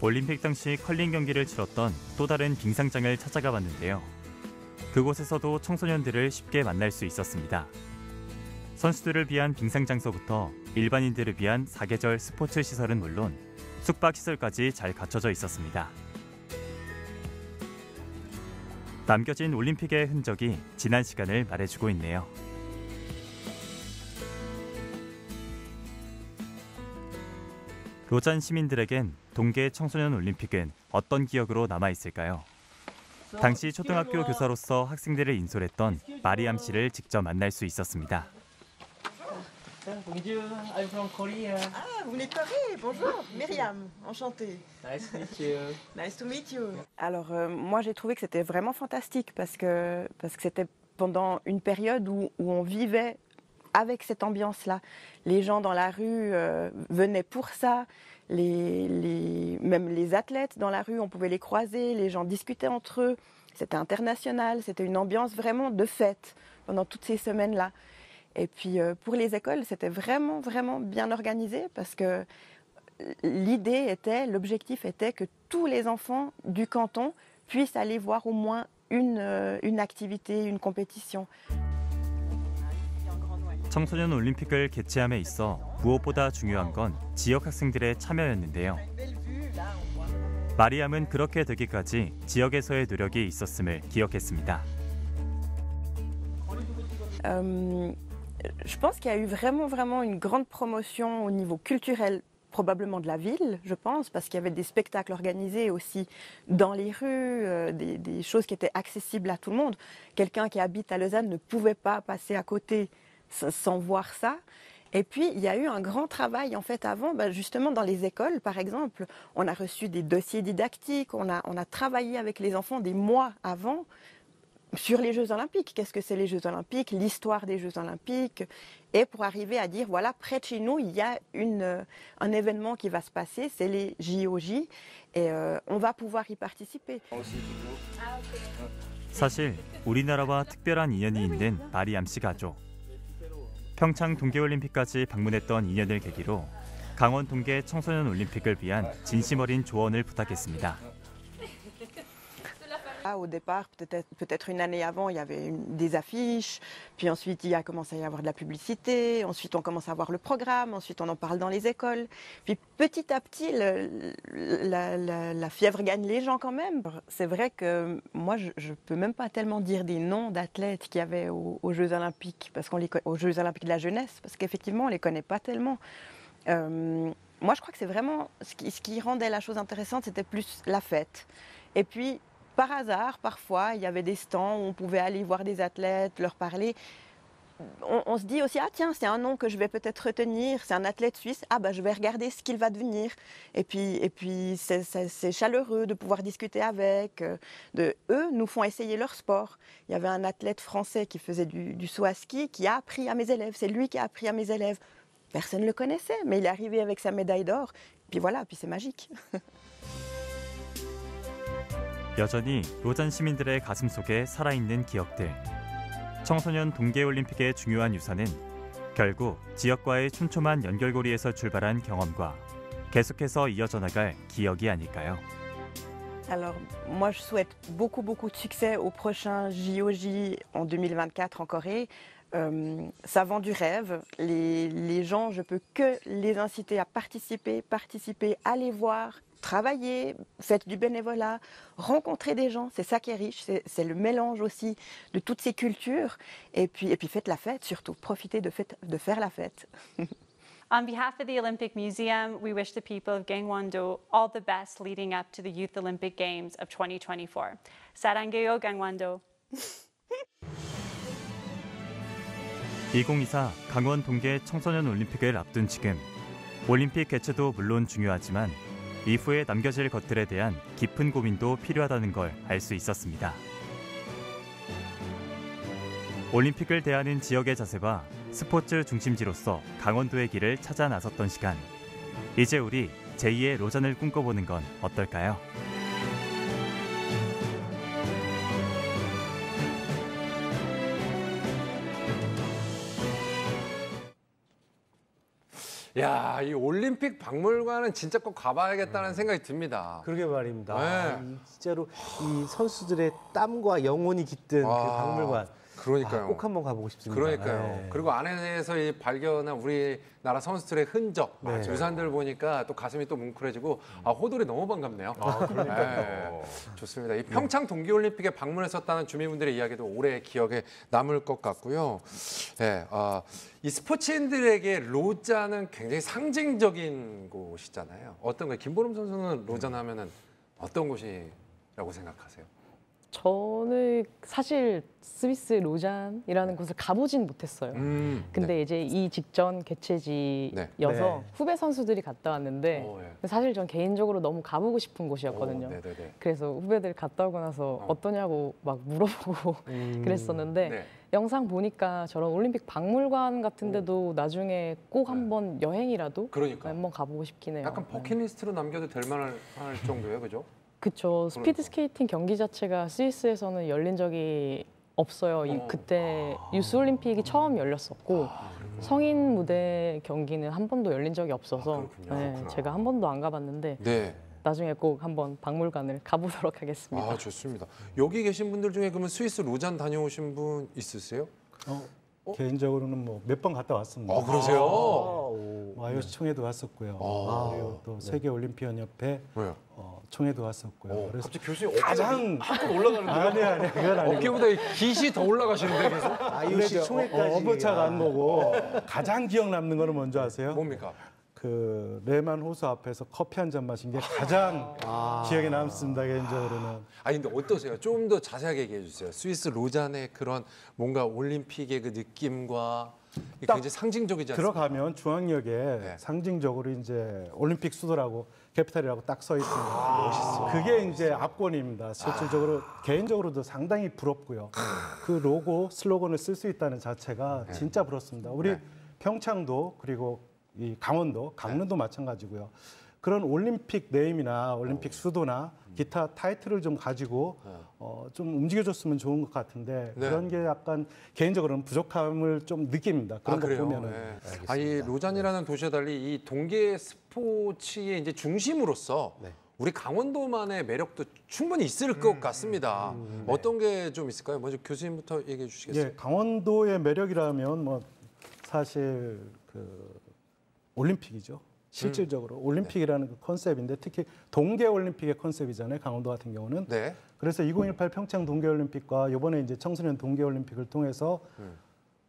올림픽 당시 컬링 경기를 치렀던 또 다른 빙상장을 찾아가 봤는데요. 그곳에서도 청소년들을 쉽게 만날 수 있었습니다. 선수들을 위한 빙상 장소부터 일반인들을 위한 사계절 스포츠 시설은 물론 숙박 시설까지 잘 갖춰져 있었습니다. 남겨진 올림픽의 흔적이 지난 시간을 말해주고 있네요. 로잔 시민들에겐 동계 청소년 올림픽은 어떤 기억으로 남아있을까요? 당시 초등학교 교사로서 학생들을 인솔했던 마리암 씨를 직접 만날 수 있었습니다. Bonjour, I'm from Korea. Ah, vous venez de Corée. Bonjour, Myriam. Enchantée. Nice to meet you. Nice to meet you. Alors moi j'ai trouvé que c'était vraiment fantastique parce que c'était pendant une période où on vivait avec cette ambiance-là. Les gens dans la rue venaient pour ça. Même les athlètes dans la rue, on pouvait les croiser, les gens discutaient entre eux. C'était international, c'était une ambiance vraiment de fête pendant toutes ces semaines-là. Et puis pour les écoles, c'était vraiment, vraiment bien organisé parce que l'objectif était que tous les enfants du canton puissent aller voir au moins une activité, une compétition. 청소년 올림픽을 개최함에 있어 무엇보다 중요한 건 지역 학생들의 참여였는데요. 마리암은 그렇게 되기까지 지역에서의 노력이 있었음을 기억했습니다. Je pense qu'il y a eu vraiment une grande promotion au niveau culturel, probablement de la ville, je pense, parce qu'il y avait des spectacles organisés aussi dans les rues, des choses qui étaient accessibles à tout le monde. Quelqu'un qui habite à Lausanne ne pouvait pas passer à côté sans voir ça. Et puis, il y a eu un grand travail en fait avant, justement dans les écoles par exemple. On a reçu des dossiers didactiques, on a travaillé avec les enfants des mois avant sur les Jeux Olympiques. Qu'est-ce que c'est les Jeux Olympiques, l'histoire des Jeux Olympiques, et pour arriver à dire, voilà, près de chez nous, il y a un événement qui va se passer, c'est les JOJ, et on va pouvoir y participer. 사실 우리나라와 특별한 인연이 있는 마리암 씨 가족. 평창 동계올림픽까지 방문했던 인연을 계기로 강원 동계 청소년 올림픽을 위한 진심 어린 조언을 부탁했습니다. Au départ, peut-être une année avant, il y avait des affiches, puis ensuite il a commencé à y avoir de la publicité, ensuite on commence à voir le programme, ensuite on en parle dans les écoles. Puis petit à petit, la fièvre gagne les gens quand même. C'est vrai que moi, je ne peux même pas tellement dire des noms d'athlètes qu'il y avait aux Jeux Olympiques, aux Jeux Olympiques de la jeunesse, parce qu'effectivement, on ne les connaît pas tellement. Moi, je crois que c'est vraiment ce qui rendait la chose intéressante, c'était plus la fête. Et puis, par hasard, parfois, il y avait des stands où on pouvait aller voir des athlètes, leur parler. On se dit aussi, ah tiens, c'est un nom que je vais peut-être retenir, c'est un athlète suisse, ah je vais regarder ce qu'il va devenir. Et puis c'est chaleureux de pouvoir discuter avec. Eux nous font essayer leur sport. Il y avait un athlète français qui faisait du saut à ski qui a appris à mes élèves. C'est lui qui a appris à mes élèves. Personne ne le connaissait, mais il est arrivé avec sa médaille d'or. Puis voilà, puis c'est magique. 여전히 로잔 시민들의 가슴 속에 살아있는 기억들. 청소년 동계올림픽의 중요한 유산은 결국 지역과의 촘촘한 연결고리에서 출발한 경험과 계속해서 이어져 나갈 기억이 아닐까요? Alors, moi, je souhaite beaucoup de succès au prochain JOJ en 2024 en Corée. Ça vend du rêve. Les gens, je peux que les inciter à participer, aller voir, travailler, faites du bénévolat, rencontrer des gens, c'est ça qui est riche, c'est le mélange aussi de toutes ces cultures. Et puis faites la fête surtout, profitez de faire la fête. On behalf of the Olympic Museum, we wish the people of Gangwon-do all the best leading up to the Youth Olympic Games of 2024. 사랑해요, Gangwon-do. 2024 강원 동계 청소년 올림픽을 앞둔 지금 올림픽 개최도 물론 중요하지만 이후에 남겨질 것들에 대한 깊은 고민도 필요하다는 걸 알 수 있었습니다. 올림픽을 대하는 지역의 자세와 스포츠 중심지로서 강원도의 길을 찾아 나섰던 시간. 이제 우리 제2의 로잔을 꿈꿔보는 건 어떨까요? 야, 이 올림픽 박물관은 진짜 꼭 가봐야겠다는 생각이 듭니다. 그러게 말입니다. 네. 진짜로 이 선수들의 땀과 영혼이 깃든 그 박물관. 그러니까요. 꼭 한번 가보고 싶습니다. 그러니까요. 네. 그리고 안에서 이 발견한 우리나라 선수들의 흔적, 유산들 보니까 또 가슴이 또 뭉클해지고 호돌이 너무 반갑네요. 그러니까요. 좋습니다. 이 평창 동계올림픽에 방문했었다는 주민분들의 이야기도 오래 기억에 남을 것 같고요. 네, 이 스포츠인들에게 로잔은 굉장히 상징적인 곳이잖아요. 어떤 거예요? 김보름 선수는 로잔 하면은 어떤 곳이라고 생각하세요? 저는 사실 스위스 로잔이라는 곳을 가보진 못했어요. 근데 이제 이 직전 개최지여서 후배 선수들이 갔다 왔는데 사실 전 개인적으로 너무 가보고 싶은 곳이었거든요. 그래서 후배들 갔다 오고 나서 어떠냐고 막 물어보고 그랬었는데 영상 보니까 저런 올림픽 박물관 같은 데도 나중에 꼭 한번 여행이라도 한번 가보고 싶긴 해요. 약간 버킷리스트로 남겨도 될 만할 정도예요, 그죠? 그렇죠. 스피드 스케이팅 경기 자체가 스위스에서는 열린 적이 없어요. 그때 유스 올림픽이 처음 열렸었고 성인 무대 경기는 한 번도 열린 적이 없어서 제가 한 번도 안 가봤는데 나중에 꼭 한번 박물관을 가보도록 하겠습니다. 아, 좋습니다. 여기 계신 분들 중에 그러면 스위스 로잔 다녀오신 분 있으세요? 개인적으로는 뭐 몇 번 갔다 왔습니다. 그러세요? IOC 총회도 왔었고요. 그리고 또 세계 올림피언 협회 총회도 왔었고요. 그래서 갑자기 교수님 가장 한껏 올라가는데요? 아니 그건 아니고 어깨보다 깃이 더 올라가시는데 계속? IOC 총회까지 어버차가 안 보고 가장 기억 남는 거는 뭔지 아세요? 뭡니까? 그 레만 호수 앞에서 커피 한 잔 마신 게 가장 기억에 남습니다, 개인적으로는. 아니 근데 어떠세요? 좀 더 자세하게 얘기해 주세요. 스위스 로잔의 그런 뭔가 올림픽의 그 느낌과 굉장히 상징적이지 않습니까? 들어가면 중앙역에 상징적으로 이제 올림픽 수도라고 캐피탈이라고 딱 써 있습니다. 멋있어. 그게 이제 압권입니다. 실질적으로 개인적으로도 상당히 부럽고요. 그 로고 슬로건을 쓸 수 있다는 자체가 진짜 부럽습니다. 우리 평창도 그리고 이 강릉도 마찬가지고요. 그런 올림픽 네임이나 올림픽 수도나 기타 타이틀을 좀 가지고 좀 움직여줬으면 좋은 것 같은데 그런 게 약간 개인적으로는 부족함을 좀 느낍니다. 그런 거 보면은. 이 로잔이라는 도시와 달리 이 동계 스포츠의 이제 중심으로서 우리 강원도만의 매력도 충분히 있을 것 같습니다. 어떤 게 좀 있을까요? 먼저 교수님부터 얘기해 주시겠어요? 강원도의 매력이라면 뭐 사실 그 올림픽이죠. 실질적으로 올림픽이라는 그 컨셉인데 특히 동계올림픽의 컨셉이잖아요. 강원도 같은 경우는. 그래서 2018 평창 동계올림픽과 이번에 이제 청소년 동계올림픽을 통해서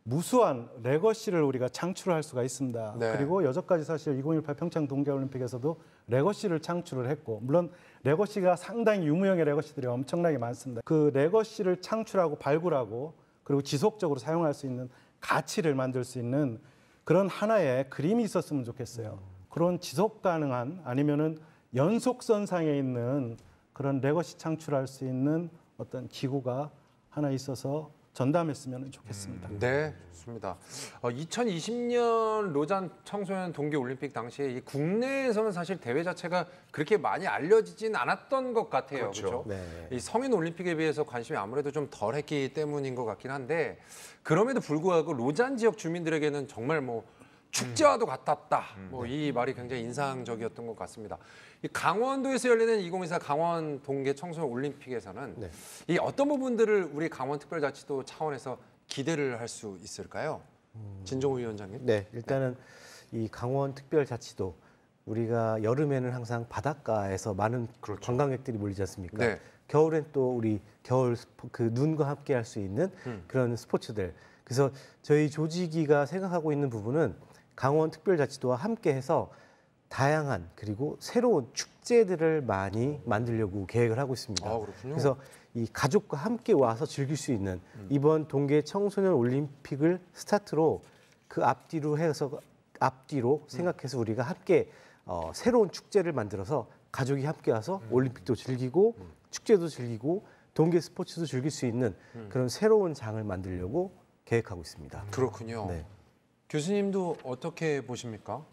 무수한 레거시를 우리가 창출할 수가 있습니다. 그리고 여전까지 사실 2018 평창 동계올림픽에서도 레거시를 창출을 했고 물론 레거시가 상당히 유무형의 레거시들이 엄청나게 많습니다. 그 레거시를 창출하고 발굴하고 그리고 지속적으로 사용할 수 있는 가치를 만들 수 있는 그런 하나의 그림이 있었으면 좋겠어요. 그런 지속 가능한 아니면은 연속선상에 있는 그런 레거시 창출할 수 있는 어떤 기구가 하나 있어서 전담했으면 좋겠습니다. 네, 좋습니다. 2020년 로잔 청소년 동계올림픽 당시에 이 국내에서는 사실 대회 자체가 그렇게 많이 알려지진 않았던 것 같아요. 그렇죠? 이 성인 올림픽에 비해서 관심이 아무래도 좀 덜했기 때문인 것 같긴 한데 그럼에도 불구하고 로잔 지역 주민들에게는 정말 뭐 축제와도 같았다. 뭐 이 말이 굉장히 인상적이었던 것 같습니다. 이 강원도에서 열리는 2024 강원 동계 청소년 올림픽에서는 이 어떤 부분들을 우리 강원특별자치도 차원에서 기대를 할 수 있을까요? 진종우 위원장님. 네, 일단은 이 강원특별자치도 우리가 여름에는 항상 바닷가에서 많은 관광객들이 몰리지 않습니까? 겨울엔 또 우리 겨울 그 눈과 함께 할 수 있는 그런 스포츠들. 그래서 저희 조직위가 생각하고 있는 부분은 강원특별자치도와 함께해서 다양한 그리고 새로운 축제들을 많이 만들려고 계획을 하고 있습니다. 그래서 이 가족과 함께 와서 즐길 수 있는 이번 동계 청소년 올림픽을 스타트로 그 앞뒤로 생각해서 우리가 함께 새로운 축제를 만들어서 가족이 함께 와서 올림픽도 즐기고 축제도 즐기고 동계 스포츠도 즐길 수 있는 그런 새로운 장을 만들려고 계획하고 있습니다. 그렇군요. 교수님도 어떻게 보십니까?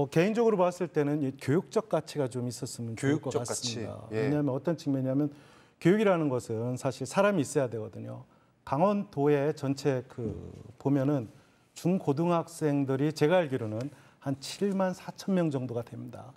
개인적으로 봤을 때는 이 교육적 가치가 좀 있었으면 좋을 것 같습니다. 왜냐하면 어떤 측면이냐면 교육이라는 것은 사실 사람이 있어야 되거든요. 강원도의 전체 보면은 중고등학생들이 제가 알기로는 한 7만 4천 명 정도가 됩니다.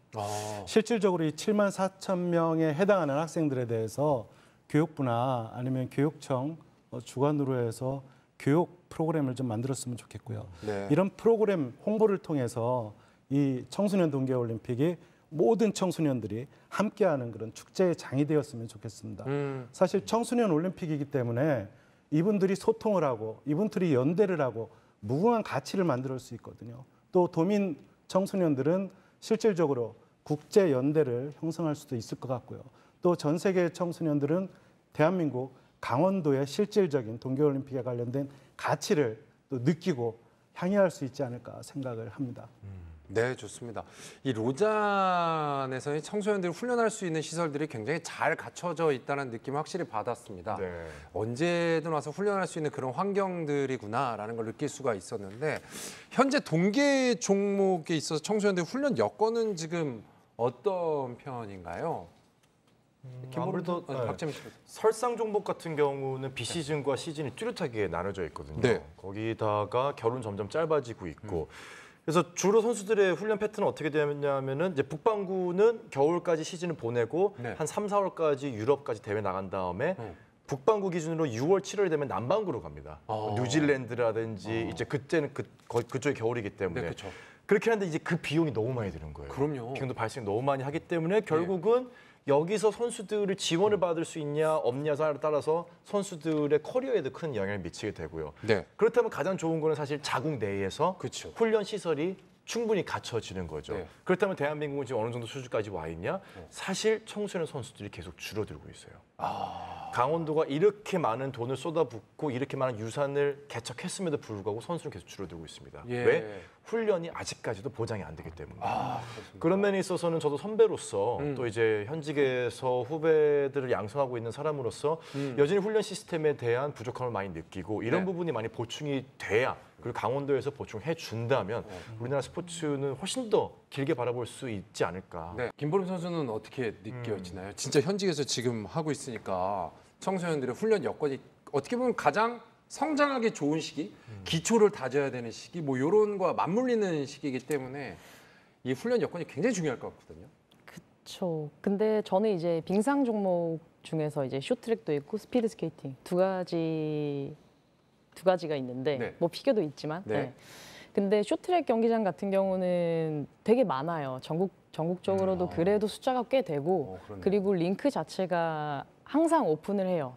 실질적으로 이 7만 4천 명에 해당하는 학생들에 대해서 교육부나 아니면 교육청 주관으로 해서 교육 프로그램을 좀 만들었으면 좋겠고요. 이런 프로그램 홍보를 통해서 이 청소년 동계올림픽이 모든 청소년들이 함께하는 그런 축제의 장이 되었으면 좋겠습니다. 사실 청소년 올림픽이기 때문에 이분들이 소통을 하고 이분들이 연대를 하고 무궁한 가치를 만들 수 있거든요. 또 도민 청소년들은 실질적으로 국제 연대를 형성할 수도 있을 것 같고요. 또 전 세계 청소년들은 대한민국 강원도의 실질적인 동계올림픽에 관련된 가치를 또 느끼고 향유할 수 있지 않을까 생각을 합니다. 네, 좋습니다. 이 로잔에서는 청소년들이 훈련할 수 있는 시설들이 굉장히 잘 갖춰져 있다는 느낌을 확실히 받았습니다. 네. 언제든 와서 훈련할 수 있는 그런 환경들이구나라는 걸 느낄 수가 있었는데 현재 동계 종목에 있어서 청소년들 훈련 여건은 지금 어떤 편인가요? 아무래도 박재민 씨. 설상 종목 같은 경우는 비시즌과 시즌이 뚜렷하게 나눠져 있거든요. 네. 거기다가 겨울은 점점 짧아지고 있고 그래서 주로 선수들의 훈련 패턴은 어떻게 되냐면은 이제 북반구는 겨울까지 시즌을 보내고 한 3, 4월까지 유럽까지 대회 나간 다음에 북반구 기준으로 6월, 7월 되면 남반구로 갑니다. 뉴질랜드라든지 이제 그때는 그쪽이 겨울이기 때문에. 네, 그렇죠. 그렇게 하는데 이제 그 비용이 너무 많이 드는 거예요. 그럼요. 비용도 발생 너무 많이 하기 때문에 결국은 여기서 선수들을 지원을 받을 수 있냐 없냐에 따라서 선수들의 커리어에도 큰 영향을 미치게 되고요. 네. 그렇다면 가장 좋은 거는 사실 자국 내에서 그렇죠. 훈련 시설이 충분히 갖춰지는 거죠. 네. 그렇다면 대한민국은 지금 어느 정도 수준까지 와 있냐? 사실 청소년 선수들이 계속 줄어들고 있어요. 강원도가 이렇게 많은 돈을 쏟아붓고 이렇게 많은 유산을 개척했음에도 불구하고 선수는 계속 줄어들고 있습니다. 예. 왜? 훈련이 아직까지도 보장이 안 되기 때문에. 그런 면에 있어서는 저도 선배로서 또 이제 현직에서 후배들을 양성하고 있는 사람으로서 여전히 훈련 시스템에 대한 부족함을 많이 느끼고 이런 부분이 많이 보충이 돼야 그리고 강원도에서 보충해 준다면 우리나라 스포츠는 훨씬 더 길게 바라볼 수 있지 않을까. 네. 김보름 선수는 어떻게 느껴지나요? 진짜 현직에서 지금 하고 있으니까 청소년들의 훈련 여건이 어떻게 보면 가장 성장하기 좋은 시기, 기초를 다져야 되는 시기, 뭐 이런 거와 맞물리는 시기이기 때문에 이 훈련 여건이 굉장히 중요할 것 같거든요. 그렇죠. 근데 저는 이제 빙상 종목 중에서 이제 쇼트트랙도 있고 스피드 스케이팅 두 가지가 있는데 뭐 피겨도 있지만. 근데 쇼트트랙 경기장 같은 경우는 되게 많아요. 전국적으로도 그래도 숫자가 꽤 되고 그리고 링크 자체가 항상 오픈을 해요.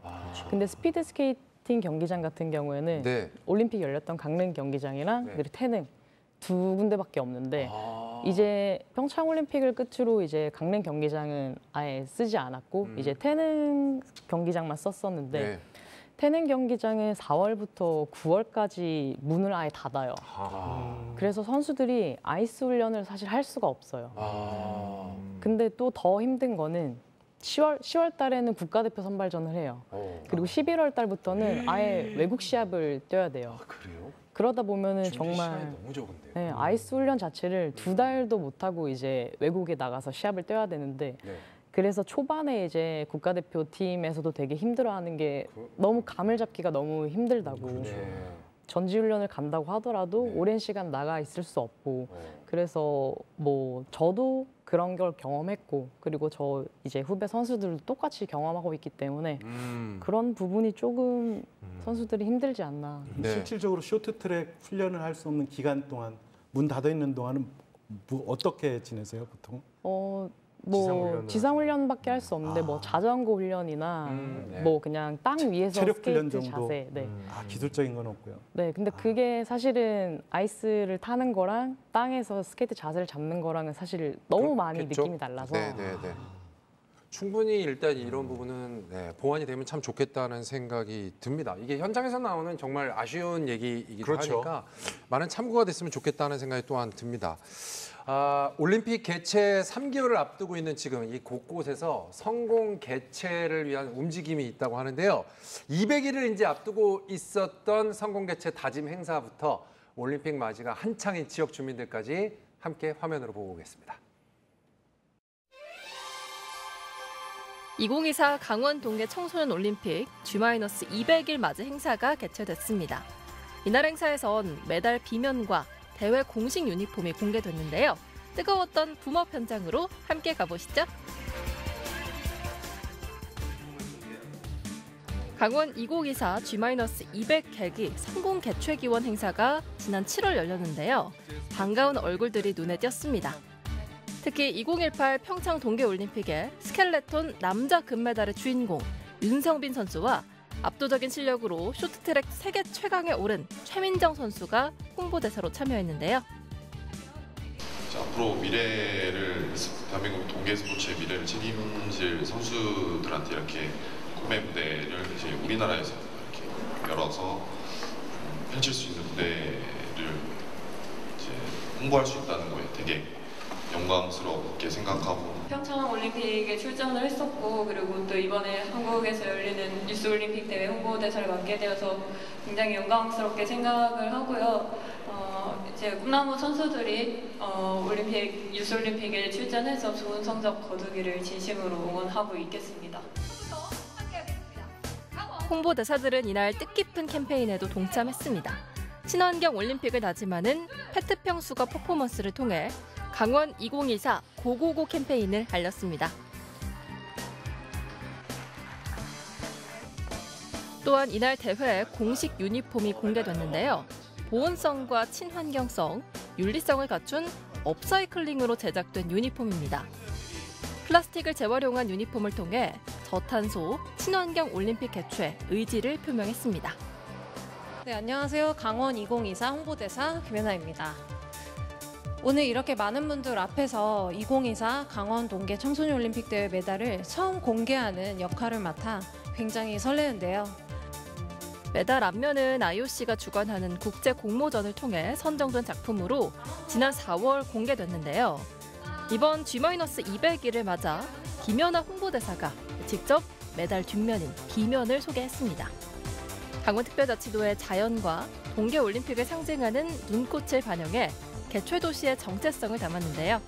근데 스피드 스케이팅 경기장 같은 경우에는 올림픽 열렸던 강릉 경기장이랑 그리고 태릉 두 군데밖에 없는데 이제 평창 올림픽을 끝으로 이제 강릉 경기장은 아예 쓰지 않았고 이제 태릉 경기장만 썼었는데 태릉 경기장은 4월부터 9월까지 문을 아예 닫아요. 그래서 선수들이 아이스 훈련을 사실 할 수가 없어요. 근데 또 더 힘든 거는 10월 달에는 국가대표 선발전을 해요. 그리고 11월 달부터는 아예 외국 시합을 뛰어야 돼요. 그래요? 그러다 보면은 준비 정말 시간이 너무 적은데요. 네, 아이스 훈련 자체를 2달도 못 하고 이제 외국에 나가서 시합을 뛰어야 되는데 그래서 초반에 이제 국가대표 팀에서도 되게 힘들어하는 게 너무 감을 잡기가 너무 힘들다고. 전지훈련을 간다고 하더라도 오랜 시간 나가 있을 수 없고 그래서 뭐 저도 그런 걸 경험했고 그리고 저 이제 후배 선수들도 똑같이 경험하고 있기 때문에 그런 부분이 조금 선수들이 힘들지 않나. 실질적으로 쇼트트랙 훈련을 할 수 없는 기간 동안 문 닫아 있는 동안은 뭐 어떻게 지내세요 보통? 뭐 지상훈련밖에 할 수 없는데 뭐 자전거 훈련이나 뭐 그냥 땅 위에서 체력 스케이트 훈련 정도? 자세. 기술적인 건 없고요. 네, 근데 그게 사실은 아이스를 타는 거랑 땅에서 스케이트 자세를 잡는 거랑은 사실 너무 많이 느낌이 달라서. 충분히 일단 이런 부분은 보완이 되면 참 좋겠다는 생각이 듭니다. 이게 현장에서 나오는 정말 아쉬운 얘기이기도 하니까 많은 참고가 됐으면 좋겠다는 생각이 또한 듭니다. 올림픽 개최 3개월을 앞두고 있는 지금 이 곳곳에서 성공 개최를 위한 움직임이 있다고 하는데요. 200일을 이제 앞두고 있었던 성공 개최 다짐 행사부터 올림픽 맞이가 한창인 지역 주민들까지 함께 화면으로 보고 오겠습니다. 2024 강원 동계 청소년 올림픽 G-200일 맞이 행사가 개최됐습니다. 이날 행사에선 메달 비면과 대회 공식 유니폼이 공개됐는데요. 뜨거웠던 붐업 현장으로 함께 가보시죠. 강원 2024 G-200 계기 성공 개최 기원 행사가 지난 7월 열렸는데요. 반가운 얼굴들이 눈에 띄었습니다. 특히 2018 평창 동계올림픽의 스켈레톤 남자 금메달의 주인공 윤성빈 선수와 압도적인 실력으로 쇼트트랙 세계 최강에 오른 최민정 선수가 홍보대사로 참여했는데요. 앞으로 미래를 대한민국 동계 스포츠의 미래를 책임질 선수들한테 이렇게 판매 무대를 이제 우리나라에서 이렇게 열어서 펼칠 수 있는 무대를 이제 홍보할 수 있다는 거에 되게 영광스럽게 생각하고 평창 올림픽에 출전을 했었고 그리고 또 이번에 한국에서 열리는 유스 올림픽 대회 홍보대사를 맡게 되어서 굉장히 영광스럽게 생각을 하고요. 이제 꿈나무 선수들이 올림픽 유스 올림픽에 출전해서 좋은 성적 거두기를 진심으로 응원하고 있겠습니다. 홍보대사들은 이날 뜻깊은 캠페인에도 동참했습니다. 친환경 올림픽을 다짐하는 페트병 수거 퍼포먼스를 통해 강원 2024 고고고 캠페인을 알렸습니다. 또한 이날 대회에 공식 유니폼이 공개됐는데요. 보온성과 친환경성, 윤리성을 갖춘 업사이클링으로 제작된 유니폼입니다. 플라스틱을 재활용한 유니폼을 통해 저탄소, 친환경 올림픽 개최 의지를 표명했습니다. 네, 안녕하세요. 강원 2024 홍보대사 김연아입니다. 오늘 이렇게 많은 분들 앞에서 2024 강원 동계 청소년 올림픽 대회 메달을 처음 공개하는 역할을 맡아 굉장히 설레는데요. 메달 앞면은 IOC가 주관하는 국제 공모전을 통해 선정된 작품으로 지난 4월 공개됐는데요. 이번 G-200일을 맞아 김연아 홍보대사가 직접 메달 뒷면인 비면을 소개했습니다. 강원특별자치도의 자연과 동계올림픽을 상징하는 눈꽃을 반영해 개최도시의 정체성을 담았는데요.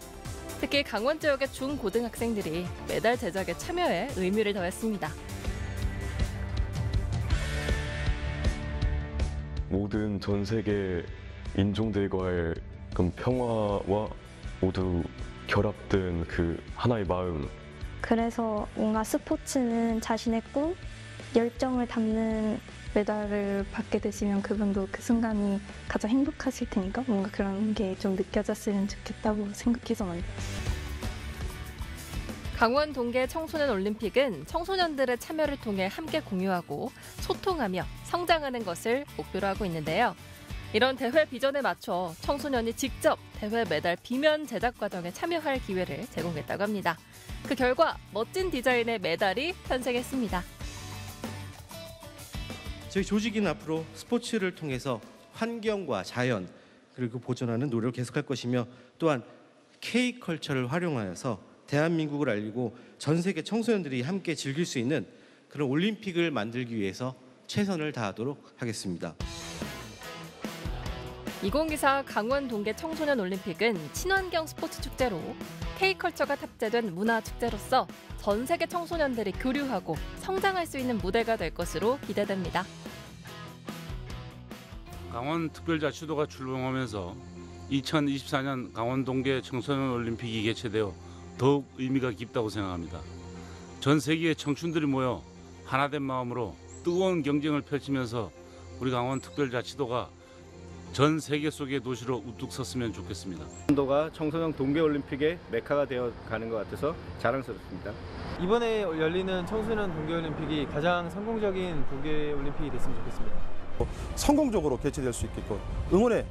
특히 강원 지역의 중고등학생들이 메달 제작에 참여해 의미를 더했습니다. 모든 전 세계 인종들과의 평화와 모두 결합된 그 하나의 마음. 그래서 뭔가 스포츠는 자신의 꿈, 열정을 담는 메달을 받게 되시면 그분도 그 순간이 가장 행복하실 테니까 뭔가 그런 게 좀 느껴졌으면 좋겠다고 생각해서 만들었어요. 강원 동계 청소년 올림픽은 청소년들의 참여를 통해 함께 공유하고 소통하며 성장하는 것을 목표로 하고 있는데요. 이런 대회 비전에 맞춰 청소년이 직접 대회 메달 비면 제작 과정에 참여할 기회를 제공했다고 합니다. 그 결과 멋진 디자인의 메달이 탄생했습니다. 저희 조직은 앞으로 스포츠를 통해서 환경과 자연 그리고 보존하는 노력을 계속할 것이며 또한 K컬처를 활용하여서 대한민국을 알리고 전 세계 청소년들이 함께 즐길 수 있는 그런 올림픽을 만들기 위해서 최선을 다하도록 하겠습니다. 2024 강원 동계 청소년 올림픽은 친환경 스포츠 축제로 K컬처가 탑재된 문화 축제로서 전 세계 청소년들이 교류하고 성장할 수 있는 무대가 될 것으로 기대됩니다. 강원특별자치도가 출범하면서 2024년 강원 동계 청소년 올림픽이 개최되어 더욱 의미가 깊다고 생각합니다. 전 세계의 청춘들이 모여 하나된 마음으로 뜨거운 경쟁을 펼치면서 우리 강원특별자치도가 전 세계 속의 도시로 우뚝 섰으면 좋겠습니다. 강원도가 청소년 동계올림픽의 메카가 되어 가는 것 같아서 자랑스럽습니다. 이번에 열리는 청소년 동계올림픽이 가장 성공적인 동계올림픽이 됐으면 좋겠습니다. 성공적으로 개최될 수 있게끔 응원의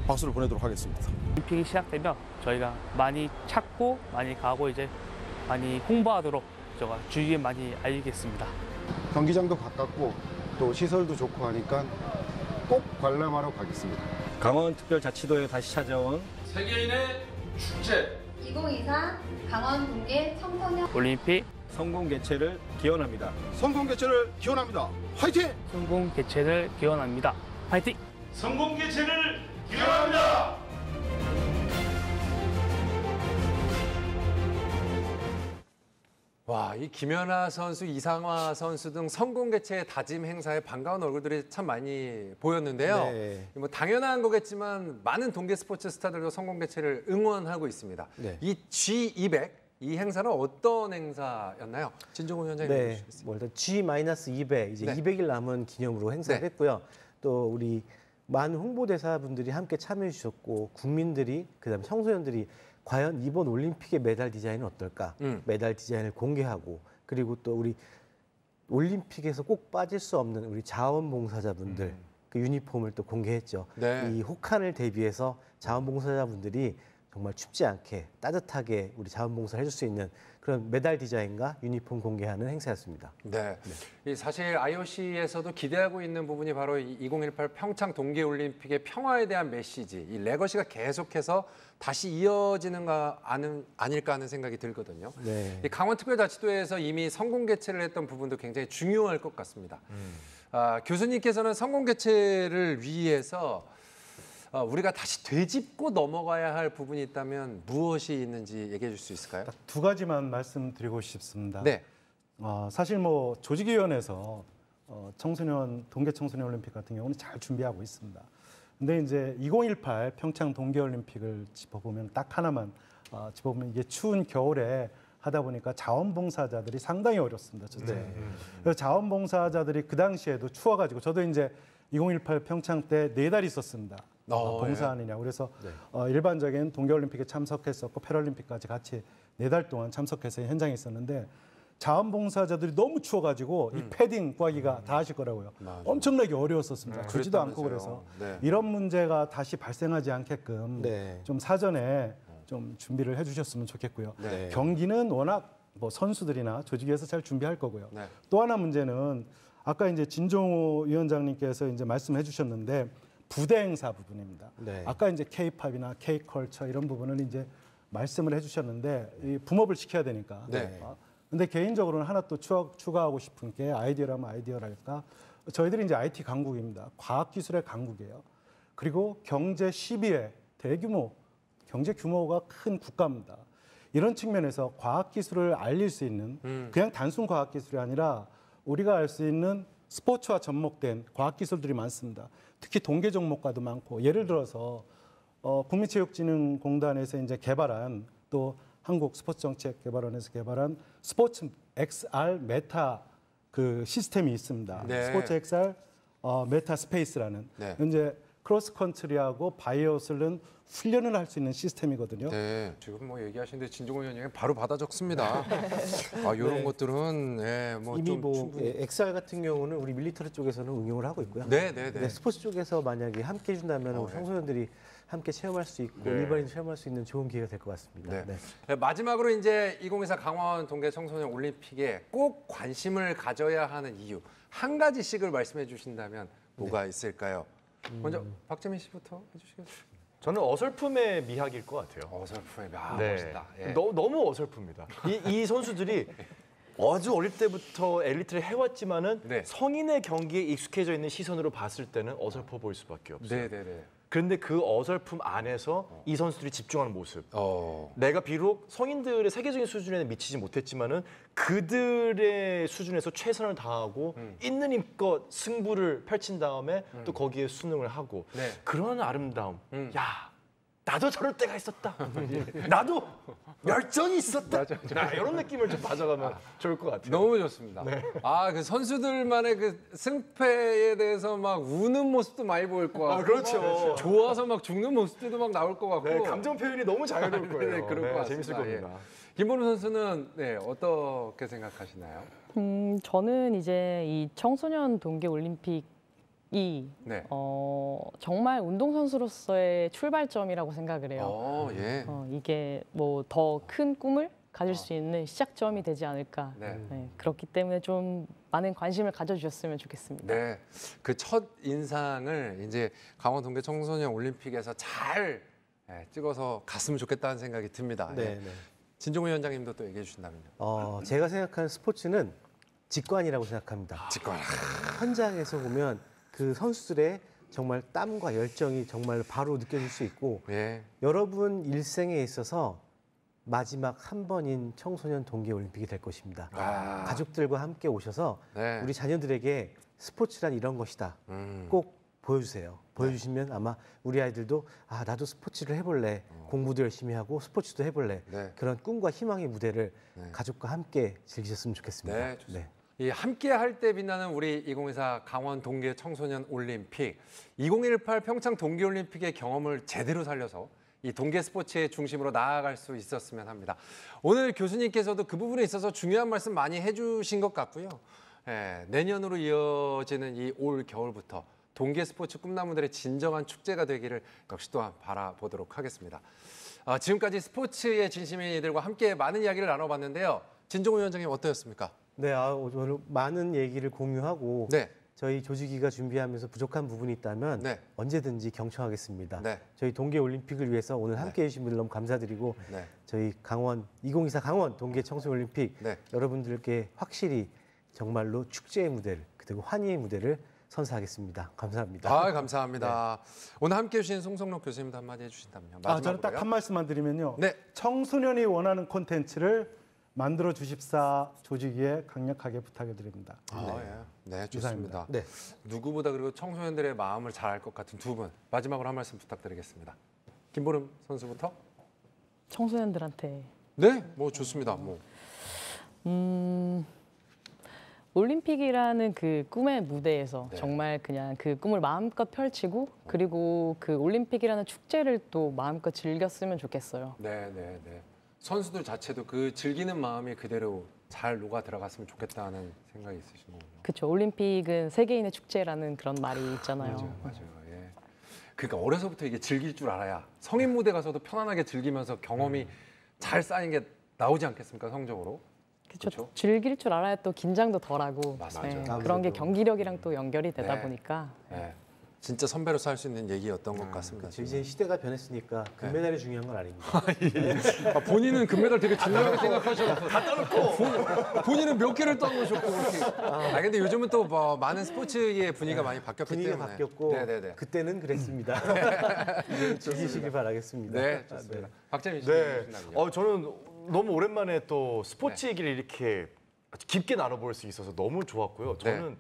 박수를 보내도록 하겠습니다. 올림픽이 시작되면 저희가 많이 찾고 많이 가고 이제 많이 홍보하도록 제가 주위에 많이 알리겠습니다. 경기장도 가깝고 또 시설도 좋고 하니까 꼭 관람하러 가겠습니다. 강원특별자치도에 다시 찾아온 세계인의 축제 2024 강원 동계 청소년 올림픽 성공 개최를 기원합니다. 성공 개최를 기원합니다. 화이팅! 성공 개최를 기원합니다. 화이팅! 성공 개최를 기원합니다. 와, 이 김연아 선수, 이상화 선수 등 성공 개최 다짐 행사에 반가운 얼굴들이 참 많이 보였는데요. 네. 뭐 당연한 거겠지만 많은 동계 스포츠 스타들도 성공 개최를 응원하고 있습니다. 네. 이 G200 이 행사는 어떤 행사였나요? 진종호 위원장님 해주시겠어요? 뭐 일단 G-200 이제 네. 200일 남은 기념으로 행사를 네. 했고요. 또 우리 많은 홍보대사분들이 함께 참여해 주셨고 국민들이 그다음에 청소년들이 과연 이번 올림픽의 메달 디자인은 어떨까? 메달 디자인을 공개하고 그리고 또 우리 올림픽에서 꼭 빠질 수 없는 우리 자원봉사자분들 그 유니폼을 또 공개했죠. 네. 이 혹한을 대비해서 자원봉사자분들이 정말 춥지 않게 따뜻하게 우리 자원봉사를 해줄 수 있는 그런 메달 디자인과 유니폼 공개하는 행사였습니다. 네. 이 사실 IOC에서도 기대하고 있는 부분이 바로 2018 평창 동계올림픽의 평화에 대한 메시지, 이 레거시가 계속해서 다시 이어지는가 아닐까 하는 생각이 들거든요. 네. 이 강원특별자치도에서 이미 성공 개최를 했던 부분도 굉장히 중요할 것 같습니다. 교수님께서는 성공 개최를 위해서 우리가 다시 되짚고 넘어가야 할 부분이 있다면 무엇이 있는지 얘기해 줄 수 있을까요? 딱 두 가지만 말씀드리고 싶습니다. 네. 사실 뭐 조직위원회에서 동계 청소년 올림픽 같은 경우는 잘 준비하고 있습니다. 근데 이제 2018 평창 동계올림픽을 짚어보면 딱 하나만 짚어보면 이게 추운 겨울에 하다 보니까 자원봉사자들이 상당히 어렵습니다. 첫째. 그래서 자원봉사자들이 그 당시에도 추워가지고 저도 이제 2018 평창 때 4달 있었습니다. 봉사하느냐. 그래서 일반적인 동계올림픽에 참석했었고 패럴림픽까지 같이 4달 동안 참석해서 현장에 있었는데 자원봉사자들이 너무 추워가지고 이 패딩 구하기가 다 하실 거라고요. 엄청나게 어려웠었습니다. 주지도 않고 그래서 이런 문제가 다시 발생하지 않게끔 좀 사전에 좀 준비를 해주셨으면 좋겠고요. 경기는 워낙 뭐 선수들이나 조직위에서 잘 준비할 거고요. 또 하나 문제는 아까 이제 진종호 위원장님께서 이제 말씀해 주셨는데 부대 행사 부분입니다. 아까 이제 K-팝이나 K-컬처 이런 부분을 이제 말씀을 해주셨는데 이 붐업을 시켜야 되니까. 근데 개인적으로는 하나 또 추가하고 싶은 게 아이디어라면 아이디어랄까. 저희들이 이제 IT 강국입니다. 과학기술의 강국이에요. 그리고 경제 10위의 대규모 경제 규모가 큰 국가입니다. 이런 측면에서 과학기술을 알릴 수 있는 그냥 단순 과학기술이 아니라 우리가 알 수 있는 스포츠와 접목된 과학기술들이 많습니다. 특히 동계 종목과도 많고 예를 들어서 국민체육진흥공단에서 이제 개발한 또 한국스포츠정책개발원에서 개발한 스포츠 XR 메타 그 시스템이 있습니다. 스포츠 XR 메타 스페이스라는 이제 크로스컨트리하고 바이어슬은 훈련을 할 수 있는 시스템이거든요. 네, 지금 뭐 얘기하시는데 진종호 위원장이 바로 받아 적습니다. 이런 것들은 뭐 이미 좀 뭐 충분히 XR 같은 경우는 우리 밀리터리 쪽에서는 응용을 하고 있고요. 스포츠 쪽에서 만약에 함께 해준다면 우리 청소년들이 함께 체험할 수 있고 일반인도 체험할 수 있는 좋은 기회가 될 것 같습니다. 마지막으로 이제 2024 강원 동계 청소년 올림픽에 꼭 관심을 가져야 하는 이유 한 가지씩을 말씀해 주신다면 뭐가 있을까요? 먼저 박재민 씨부터 해주시겠어요? 저는 어설픔의 미학일 것 같아요. 어설픔의 미학. 멋있다. 너무 어설픕니다. 이 선수들이 아주 어릴 때부터 엘리트를 해왔지만은 성인의 경기에 익숙해져 있는 시선으로 봤을 때는 어설퍼 보일 수밖에 없어요. 그런데 그 어설픔 안에서 이 선수들이 집중하는 모습. 내가 비록 성인들의 세계적인 수준에는 미치지 못했지만은 그들의 수준에서 최선을 다하고 있는 힘껏 승부를 펼친 다음에 또 거기에 수능을 하고 그런 아름다움. 야, 나도 저럴 때가 있었다. 나도 열정이 있었다. 이런 느낌을 좀 가져가면 좋을 것 같아요. 너무 좋습니다. 그 선수들만의 그 승패에 대해서 막 우는 모습도 많이 보일 것 같고, 그렇죠. 좋아서 막 죽는 모습들도 막 나올 것 같고, 감정 표현이 너무 자유로울 거예요. 그럴 것 같습니다. 재밌을 겁니다. 김보름 선수는 어떻게 생각하시나요? 저는 이제 이 청소년 동계 올림픽 정말 운동선수로서의 출발점이라고 생각을 해요. 이게 뭐 더 큰 꿈을 가질 수 있는 시작점이 되지 않을까. 그렇기 때문에 좀 많은 관심을 가져주셨으면 좋겠습니다. 그 첫 인상을 이제 강원 동계 청소년 올림픽에서 잘 찍어서 갔으면 좋겠다는 생각이 듭니다. 진종호 위원장님도 또 얘기해 주신다면요. 제가 생각하는 스포츠는 직관이라고 생각합니다. 직관. 현장에서 보면 그 선수들의 정말 땀과 열정이 정말 바로 느껴질 수 있고 여러분 일생에 있어서 마지막 한 번인 청소년 동계올림픽이 될 것입니다. 가족들과 함께 오셔서 우리 자녀들에게 스포츠란 이런 것이다. 꼭 보여주세요. 보여주시면 아마 우리 아이들도 나도 스포츠를 해볼래. 공부도 열심히 하고 스포츠도 해볼래. 그런 꿈과 희망의 무대를 가족과 함께 즐기셨으면 좋겠습니다. 이 함께 할 때 빛나는 우리 2024 강원 동계 청소년 올림픽, 2018 평창 동계 올림픽의 경험을 제대로 살려서 이 동계 스포츠의 중심으로 나아갈 수 있었으면 합니다. 오늘 교수님께서도 그 부분에 있어서 중요한 말씀 많이 해주신 것 같고요. 내년으로 이어지는 이 올 겨울부터 동계 스포츠 꿈나무들의 진정한 축제가 되기를 역시 또한 바라보도록 하겠습니다. 지금까지 스포츠의 진심인이들과 함께 많은 이야기를 나눠봤는데요. 진종호 위원장님 어떠셨습니까? 네, 오늘 많은 얘기를 공유하고 네. 저희 조직위가 준비하면서 부족한 부분이 있다면 네. 언제든지 경청하겠습니다. 네. 저희 동계올림픽을 위해서 오늘 함께해 주신 분들 너무 감사드리고 네. 저희 2024 강원 동계 청소년올림픽 네. 여러분들께 확실히 정말로 축제의 무대를 그리고 환희의 무대를 선사하겠습니다. 감사합니다. 감사합니다. 네. 오늘 함께해 주신 송성록 교수님도 한마디 해주신다면요. 저는 딱 한 말씀만 드리면요. 네. 청소년이 원하는 콘텐츠를 만들어 주십사 조직위에 강력하게 부탁을 드립니다. 네, 좋습니다. 네. 누구보다 그리고 청소년들의 마음을 잘 알 것 같은 두 분 마지막으로 한 말씀 부탁드리겠습니다. 김보름 선수부터. 청소년들한테. 네, 뭐 좋습니다. 올림픽이라는 그 꿈의 무대에서 네. 정말 그냥 그 꿈을 마음껏 펼치고 그리고 그 올림픽이라는 축제를 또 마음껏 즐겼으면 좋겠어요. 네. 선수들 자체도 그 즐기는 마음이 그대로 잘 녹아 들어갔으면 좋겠다는 생각이 있으신 거군요. 그렇죠. 올림픽은 세계인의 축제라는 그런 말이 있잖아요. 맞아요. 예. 그러니까 어려서부터 이게 즐길 줄 알아야 성인 무대 가서도 편안하게 즐기면서 경험이 잘 쌓인 게 나오지 않겠습니까, 성적으로? 그렇죠. 즐길 줄 알아야 또 긴장도 덜하고 맞아요. 그런 게 경기력이랑 또 연결이 되다 보니까 진짜 선배로서 할 수 있는 얘기였던 것 같습니다. 이제 시대가 변했으니까 금메달이 중요한 건 아닙니다. 본인은 금메달 되게 중요하게 생각하셔서 다 따놓고 본인은 몇 개를 따놓으셨고 그렇게. 근데 요즘은 또 뭐 많은 스포츠의 분위기가 많이 바뀌었기 때문에. 분위기가 바뀌었고 그때는 그랬습니다. 즐기시길 바라겠습니다. 네, 좋습니다. 박재민 씨. 저는 너무 오랜만에 또 스포츠 얘기를 이렇게 깊게 나눠볼 수 있어서 너무 좋았고요. 저는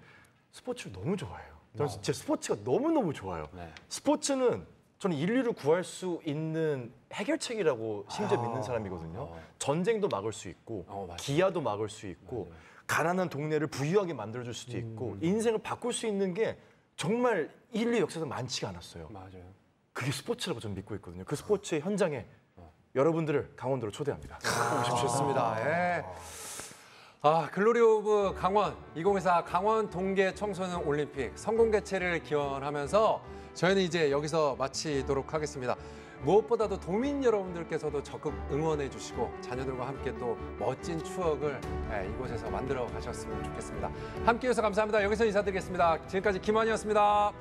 스포츠를 너무 좋아해요. 저는 진짜 스포츠가 너무너무 좋아요. 스포츠는 저는 인류를 구할 수 있는 해결책이라고 심지어 믿는 사람이거든요. 전쟁도 막을 수 있고 기아도 막을 수 있고 가난한 동네를 부유하게 만들어줄 수도 있고 인생을 바꿀 수 있는 게 정말 인류 역사에서 많지가 않았어요. 맞아요. 그게 스포츠라고 저는 믿고 있거든요. 그 스포츠의 현장에 여러분들을 강원도로 초대합니다. 좋습니다. 글로리 오브 강원 2024 강원 동계 청소년 올림픽 성공 개최를 기원하면서 저희는 이제 여기서 마치도록 하겠습니다. 무엇보다도 도민 여러분들께서도 적극 응원해 주시고 자녀들과 함께 또 멋진 추억을 이곳에서 만들어 가셨으면 좋겠습니다. 함께 해주셔서 감사합니다. 여기서 인사드리겠습니다. 지금까지 김환이었습니다.